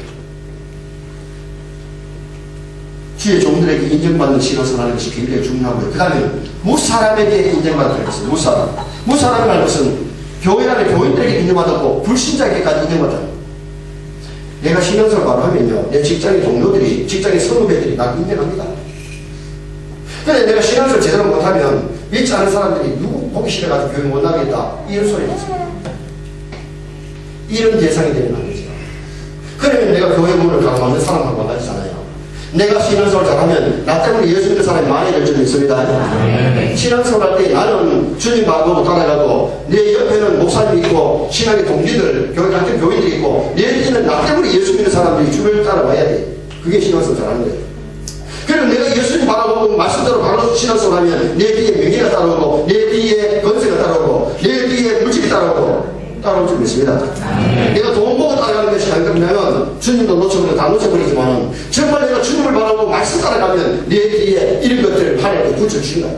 주의 종들에게 인정받는 신앙생활을 하는 것이 굉장히 중요하고요. 그 다음에 무사람에게 인정받는 것은 무사람이라는 것은 교회 안에 교인들에게 인정받았고 불신자에게까지 인정받아요. 내가 신앙생활을 바로 하면요 내 직장의 동료들이 직장의 선후배들이 날 인정합니다. 근데 내가 신앙생활을 제대로 못하면 믿지 않은 사람들이 누구 보기 싫어가지고 교회 못 나가겠다 이런 소리가 있어요. 이런 대상이 되면 안 되죠. 그러면 내가 교회 문을 가로막는 사람하고 만나지잖아요. 내가 신앙생활을 잘하면 나 때문에 예수 믿는 사람이 많이 될 줄이 있습니다. 신앙생활 할 때 나는 주님 말고 따라가고 내 옆에는 목사님이 있고 신앙의 동기들, 교회 같은 교인들이 있고 내 뒤에는 나 때문에 예수 믿는 사람들이 주를 따라와야 돼. 그게 신앙생활 잘하는 거예요. 그럼 내가 예수님 바라보고 말씀대로 바로 신앙생활 하면 내 뒤에 명예가 따라오고 내 뒤에 건세가 따라오고 내 뒤에 물질이 따라올 줄 믿습니다. 내가 돈 보고 따라가는 것이 아니면 주님도 놓쳐버리고 다 놓쳐버리지만 정말 내가 주님을 바라보고 말씀 따라가면 내 뒤에 이런 것들을 하나님께 붙여주신다.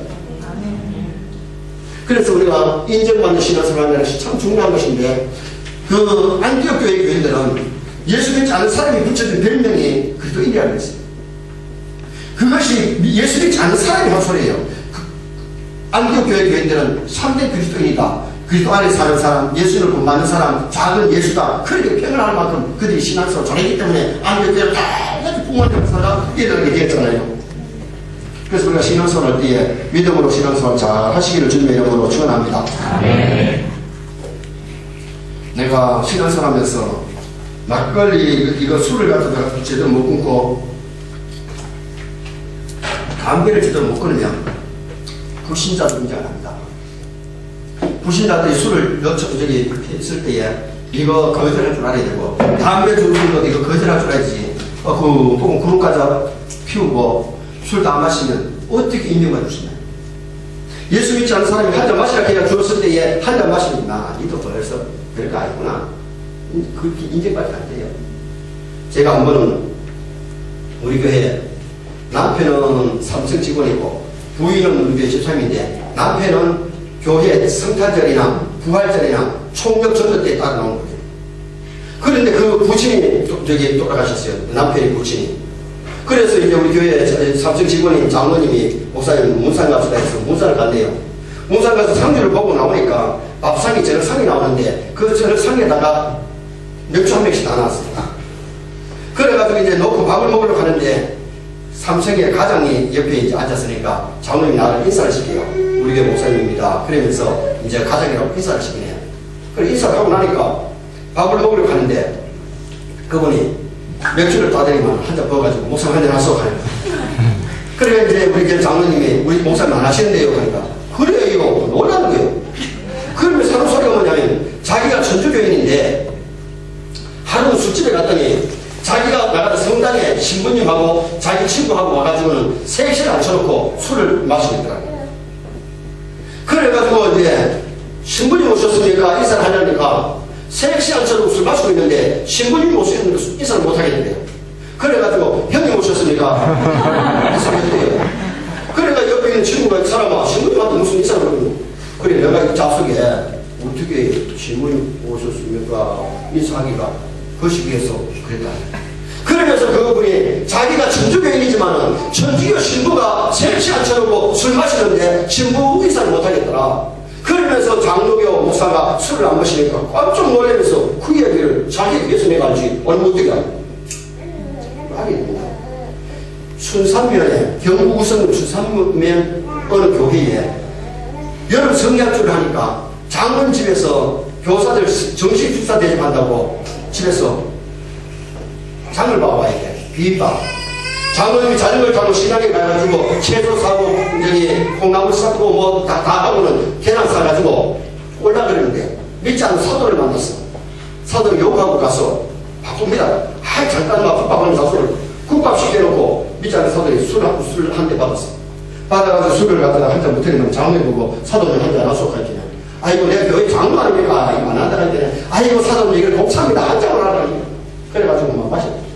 그래서 우리가 인정받는 신앙생활이라는 것이 참 중요한 것인데 그 안티옥 교회 교인들은 예수 믿지 않은 사람이 붙여준 별명이 그리스도인이라는 것이에요. 그것이 예수 믿지 않는 사람이 한 소리예요. 안티옥 교회 교인들은 3대 그리스도인이다. 그리스도 안에 사는 사람, 예수를 본받는 사람, 작은 예수다. 그렇게 표현할 만큼 그들이 신앙생활을 잘했기 때문에 안티옥 교회를 다 부모님 살아 이렇게 얘기했잖아요. 그래서 우리가 신앙생활 할 때에 믿음으로 신앙생활 잘 하시기를 주님의 이름으로 축원합니다. 내가 신앙생활 하면서 막걸리 이거 술을 갖다가 제대로 못 끊고 담배를 제대로 못 끊으면 불신자도 인정합니다. 불신자들이 술을 저기 했을 때에 이거 거절할 줄 알아야 되고, 담배 주는 것도 이거 거절할 줄 알아야지. 혹은 그룹까지 피우고 술도 안 마시면 어떻게 인정받을 수 있나요? 예수 믿지 않는 사람이 한 잔 마시라 그냥 주었을 때에 한 잔 마시면 니도 벌써 별거 아니구나. 그렇게 인정받지 안 돼요. 제가 한 번은 우리 교회 남편은 삼성 직원이고 부인은 우리 교회 집사님인데, 남편은 교회 성탄절이나 부활절이나 총력 전도 때 따라 나온 거예요. 그런데 그 부친이 저기 돌아가셨어요. 남편의 부친이. 그래서 이제 우리 교회 삼성 직원인 장로님이 목사님 문상 갑시다 해서 문상을 간대요. 문상 가서 상주를 보고 나오니까 밥상이 저녁 상이 나오는데 그 저녁 상에다가 맥주 한 병씩 다 나왔습니다. 그래가지고 이제 놓고 밥을 먹으러 가는데 삼성의 가장이 옆에 이제 앉았으니까 장로님이 나를 인사를 시켜요. 우리 교회 목사님입니다. 그러면서 이제 가장이라고 인사를 시키네요. 그래 인사를 하고 나니까 밥을 먹으러 가는데 그분이 맥주를 따드리면 한 잔 부어가지고 목사님 한 잔 하소 하니까. 그래 이제 우리 교회 장로님이 우리 목사님 안 하시는데요 하니까 그래요 놀라는 거예요. 그러면 사람 소리가 뭐냐면 자기가 천주교인인데 하루는 술집에 갔더니 자기가 나가서 성당에 신부님하고 자기 친구하고 와가지고는 3시를 앉혀놓고 술을 마시고 있더라고요. 그래가지고 이제 신부님 오셨으니까 인사를 하려니까 3시간 전에 술 마시고 있는데 신부님 오셨으니까 인사를 못하겠는데요. 그래가지고 형님 오셨으니까 인사를 했대요. 그래가 옆에 있는 친구가 사람아 신부님한테 무슨 인사를 하거든요. 그래 내가 이 좌석에 어떻게 신부님 오셨습니까 인사하기가 거시기해서 그랬다. 그러면서 그분이 자기가 천주교인이지만은 천주교 신부가 3시간 쳐놓고 술 마시는데 신부 인사를 못하겠더라. 그러면서 장로교 목사가 술을 안 마시니까 깜짝 놀라면서 그 이야기를 자기 위해서 내가 알지 얼마 어떻게 알고 말이 됩니다. 춘삼면에 경북 우성 춘삼면 어느 교회에 여름 성경주를 하니까 장로집에서 교사들 정식 축사 대접한다고 집에서 장을 봐와야 돼. 비빔밥. 장로님이 자전거를 타고 신앙에 가가지고 채소 사고 저기 콩나물 사고 뭐 다 하고는 계란 사가지고 올라가는데 믿지 않는 사도를 만났어. 사도를 욕하고 가서 바쁩니다. 잠깐 막 국밥하는 사수를 국밥 시켜놓고 믿지 않는 사도들이 술 한 대 받았어. 받아가지고 술을 갖다가 한 잔 못해내면 장로님 보고 사도님 한 잔 하소 가르치냐. 아이고 내가 교회 장로 아닙니까? 이거 안 한다는 데 아이고 사도님 이걸 공차입니다. 한 잔을 하라. 그래가지고 막 마셨어.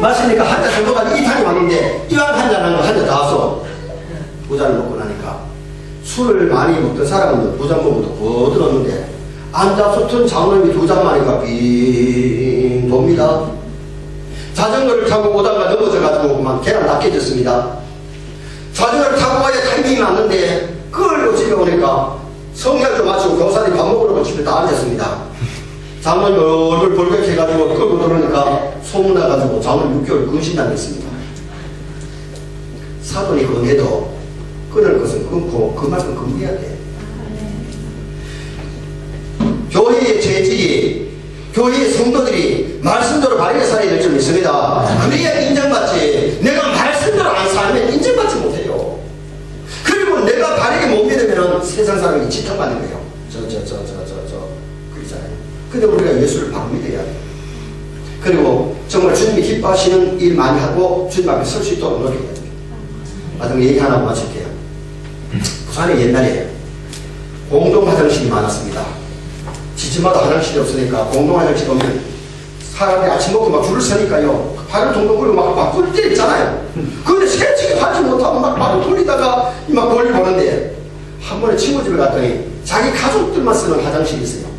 마시니까 한 잔 정도가 2탄이 왔는데 이왕 한 잔 한 거 한 잔 다 와서 2잔을 먹고 나니까 술을 많이 먹던 사람은 2잔 먹어도 거들었는데 앉아서 튼 장로님이 2잔 마니까 빙 돕니다. 자전거를 타고 오다가 넘어져가지고 그만 계란 다 깨졌습니다. 자전거를 타고 와야 타이밍이 맞는데 그걸로 집에 오니까 성냥도 마시고 교사들이 밥 먹으러 집에 다 앉았습니다. 장로님 얼굴 벌겋게 해가지고 끌고 들어오니까 소문나가지고 장로님 6개월 근신당했습니다. 사돈이 금해도 끊을 것은 끊고 그만큼 금해야 돼. 교회의 재질이 교회의 성도들이 말씀대로 바르게 살아야 될 줄 믿습니다. 그래야 인정받지. 내가 말씀대로 안 살면 인정받지 못해요. 그리고 내가 바르게 못 믿으면 세상 사람이 지적받는 거예요. 그렇잖아요. 근데 우리가 예수를 바로 믿어야 돼요. 그리고 정말 주님이 기뻐하시는 일 많이 하고 주님 앞에 설 수 있도록 노력해야 돼요. 마지막 얘기 하나 마칠게요. 부산에 옛날에 공동 화장실이 많았습니다. 집집마다 화장실이 없으니까 공동 화장실 오면 사람들이 아침 먹고 막 줄을 서니까요. 발을 동동 굴고 막 꿀 때 있잖아요. 근데 세치기 하지 못하고 막 발을 돌리다가 막 볼일 보는데 한 번에 친구 집에 갔더니 자기 가족들만 쓰는 화장실이 있어요.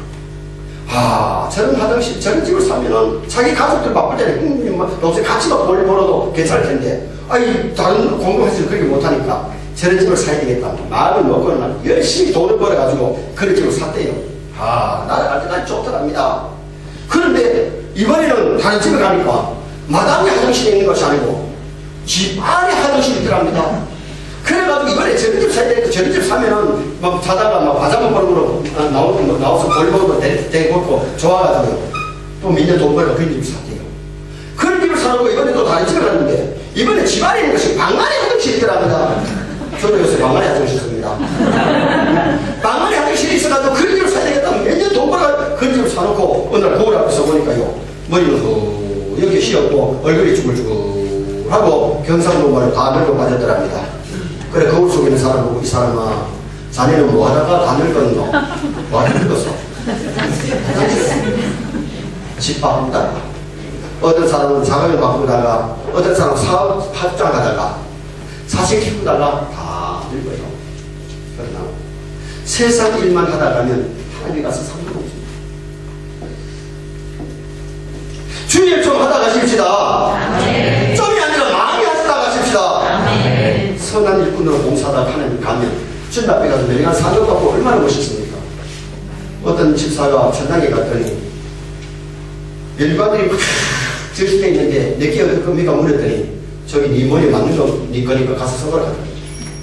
저런 화장실, 저런 집을 사면은 자기 가족들 바쁠 때는 동생 같이 막 볼일 보러도 괜찮을 텐데 다른 공동 화장실 그렇게 못하니까 저런 집을 사야 되겠다. 마음을 먹고는 열심히 돈을 벌어가지고 그런 집을 샀대요. 나를 알 때까지 좋더랍니다. 그런데 이번에는 다른 집에 가니까 마당에 화장실이 있는 것이 아니고 집 안에 화장실이 있더랍니다. 그래가지고 이번에 저런 집 사야 되니까 저런 집 사면은 막 자다가 막 바자만 벌고 나와서 벌고 대고 좋아가지고 또 몇 년 돈 벌고 그런 집을 샀대요. 그런 집을 사놓고 이번에 또 다른 집에 갔는데 이번에 집안에 있는 것이 방 안에 화장실이 있더랍니다. 저도 요새 방 안에 화장실 씁니다. 방 안에 화장실이 있어가지고 그런 집을 사야 되겠다면 매년 돈 벌어 그런 집을 사놓고 어느 날 거울 앞에서 보니까요. 머리는 이렇게 휘었고 얼굴이 쭈글쭈글하고 경상도말로 다 늙어 빠졌더랍니다. 그래 거울 속에 있는 사람 보고 이 사람아 자네는 뭐 하다가 다 늙었노? 뭐 하다 늙었어? 집 바꾼다. 어떤 사람은 자가를 바꾸다가 어떤 사람은 사업 확장하다가 자식 키우다가 다 늙어요. 그러나 세상 일만 하다 가면 하나님 가서 상관없습니다. 주일 좀 하다 가십시다. 좀이 아니라 많이 하시다 가십시다. 선한 일꾼으로 봉사하다 하나님 가면 주님 앞에 가서 매년 상급 받고 얼마나 멋있습니까? 어떤 집사가 천당에 갔더니 일반들이 저식에 있는데 내게 어디 겁니까 물었더니 저기 네 머리 맞는 거 네 거니까 가서 써보라 하더니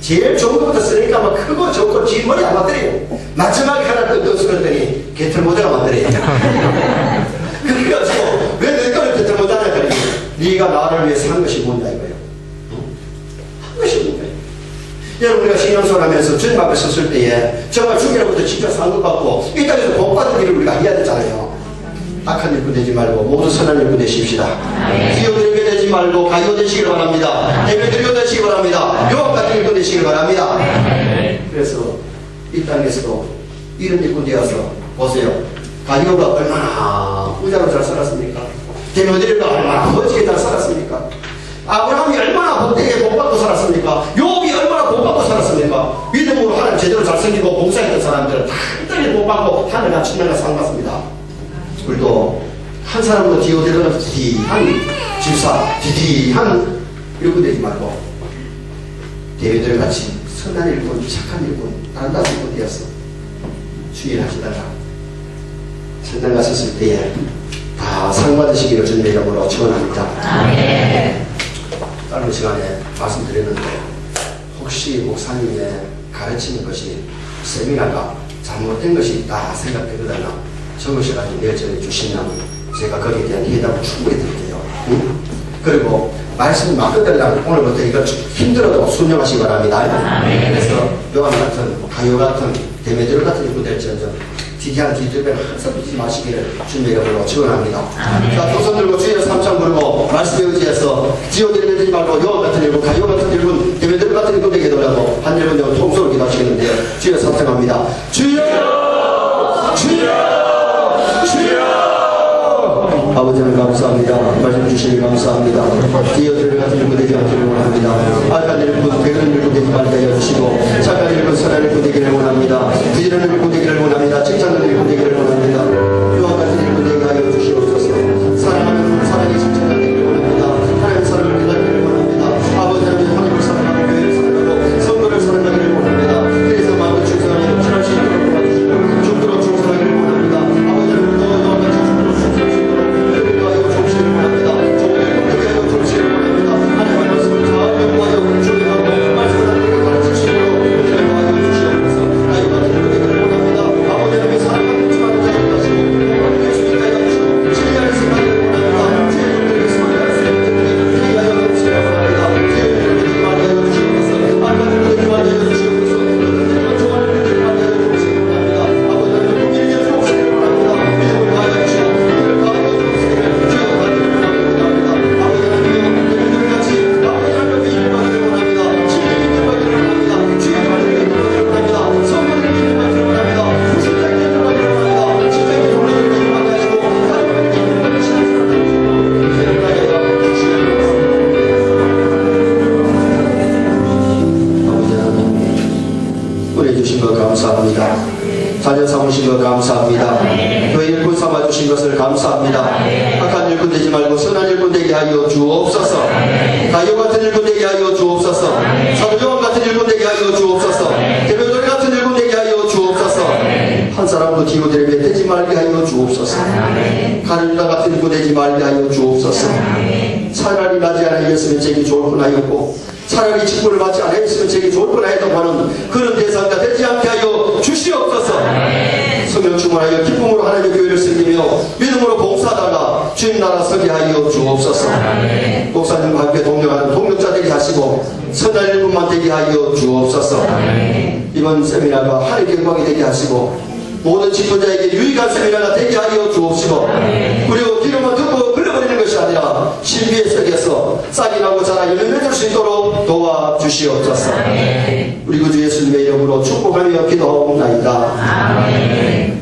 제일 좋은 것부터 쓰니까 막 크고 좋고 지 머리 안 맞더래요. 마지막에 하나 뜯어 쓰더니 개털 모자가 맞더래요. 그래가지고 왜 내 거를 개털 모자냐 그러니 네가 나를 위해서 한 것이 뭔가 이거예요. 한 것이 뭔가. 여러분 우리가 신앙생활 하면서 주님 앞에 섰을 때에 정말 주님으로부터 진짜 상급받고 이 땅에서 복받은 일을 우리가 해야 되잖아요. 악한 일꾼 되지 말고 모두 선한 일꾼 되십시다. 기어들게 되지 말고 가요 되시길 바랍니다. 예배드리고 되시길 바랍니다. 요한 같은 일꾼 되시길 바랍니다. 그래서 이 땅에서도 이런 일꾼 되어서 보세요. 가요가 얼마나 부자로 잘 살았습니까? 데모데리가 얼마나 멋지게 잘 살았습니까? 아브라함이 얼마나 복되게 복받고 살았습니까? 욥이 얼마나 복받고 살았습니까? 믿음으로 하나님 제대로 잘생기고 봉사했던 사람들은 다 일단에 복받고 하늘과 천당과 상 받습니다. 우리도 한 사람도 디오데르가 디디한 집사, 디디한 일꾼 되지 말고 데비들 같이 선한 일꾼, 착한 일꾼, 아름다운 일꾼 되었어. 주일 하시다가 천당 가셨을 때에 다 상 받으시기를 주님의 이름으로 축원합니다. 짧은 시간에 말씀드렸는데 혹시 목사님의 가르치는 것이 세미나가 잘못된 것이 있다 생각되거나 적으셔가지고 내일 전해주시면 제가 거기에 대한 해답을 충분히 드릴게요. 그리고 말씀 막 끝내려면 오늘부터 이거 힘들어도 순종하시기 바랍니다. 그래서 요한 같은 가요 같은 데메드로 같은 일꾼 될지언정 디디한 기도를 항상 믿지 마시기를 주님의 이름으로 축원합니다. 자, 두 손 들고 주의 삼창 부르고 말씀에 의지해서 지어드리면 되지 말고 요한 같은 일꾼, 가요 같은 일꾼, 데메드로 같은 일꾼 되게 되라고 한 일분 정도 통솔을 기도하시겠는데요. 주의 삼창합니다. 주여! 주여! 아버지 하나님 감사합니다. 말씀 주시니 감사합니다. 디어들 같은 일꾼 되지 않기를 원합니다. 악한 일꾼, 배그는 일꾼 되지 말게 하여 주시고 착한 일꾼, 선한 일꾼 되기를 원합니다. 부지런한 일꾼 되기를 원합니다. 칭찬하는 일꾼 되기를 원합니다. 요한 같은 일꾼 되게 하여 주시옵소서. 사랑하는 사랑의 칭찬을 되기를 원합니다. 하나님의 사랑을 깨닫기를 원합니다. 아버지 하나님 하나님을 사랑하고 교회를 사랑하고 성도를 사랑하기를 원합니다. 그래서 마음을 충성하여 일치할 수 있도록 도와주시고 죽도록 충성하기를 원합니다. 아버지 하나님 요한 같이 죽도록 충성할 수 있도록 자녀 삼으신 것 감사합니다. 교회 일꾼 삼아주신 것을 감사합니다. 악한 일꾼 되지 말고 선한 일꾼 되게 하여 주옵소서. 가요 같은 일꾼 되게 하여 주옵소서. 사도 요한 같은 일꾼 되게 하여 주옵소서. 데베돌 같은 일꾼 되게 하여 주옵소서. 한 사람도 디오데레 되지 말게 하여 주옵소서. 가르다 같은 일꾼 되지 말게 하여 주옵소서. 차라리 나지 않았으면 제게 좋을 뻔하였고 차라리 직분을 받지 않았으면 제게 좋을 뻔하였다고 하는 그런 대상자 되지 않게 하여 주시옵소서. 성령 충만하여 기쁨으로 하나님의 교회를 섬기며 믿음으로 봉사하다가 주님 나라 서게 하여 주옵소서. 목사님과 함께 동력하는 하시고 선한 일꾼만 되게 하여 주옵소서. 이번 세미나가 하늘의 영광이 되게 하시고 모든 집도자에게 유익한 세미나가 되게 하여 주옵시고 그리고 기름을 듣고 흘러버리는 것이 아니라 신비의 속에서 싹이 나고 자라 열매 맺을 수 있도록 도와주시옵소서. 우리 구주 예수님의 이름으로 축복하며 기도하옵나이다.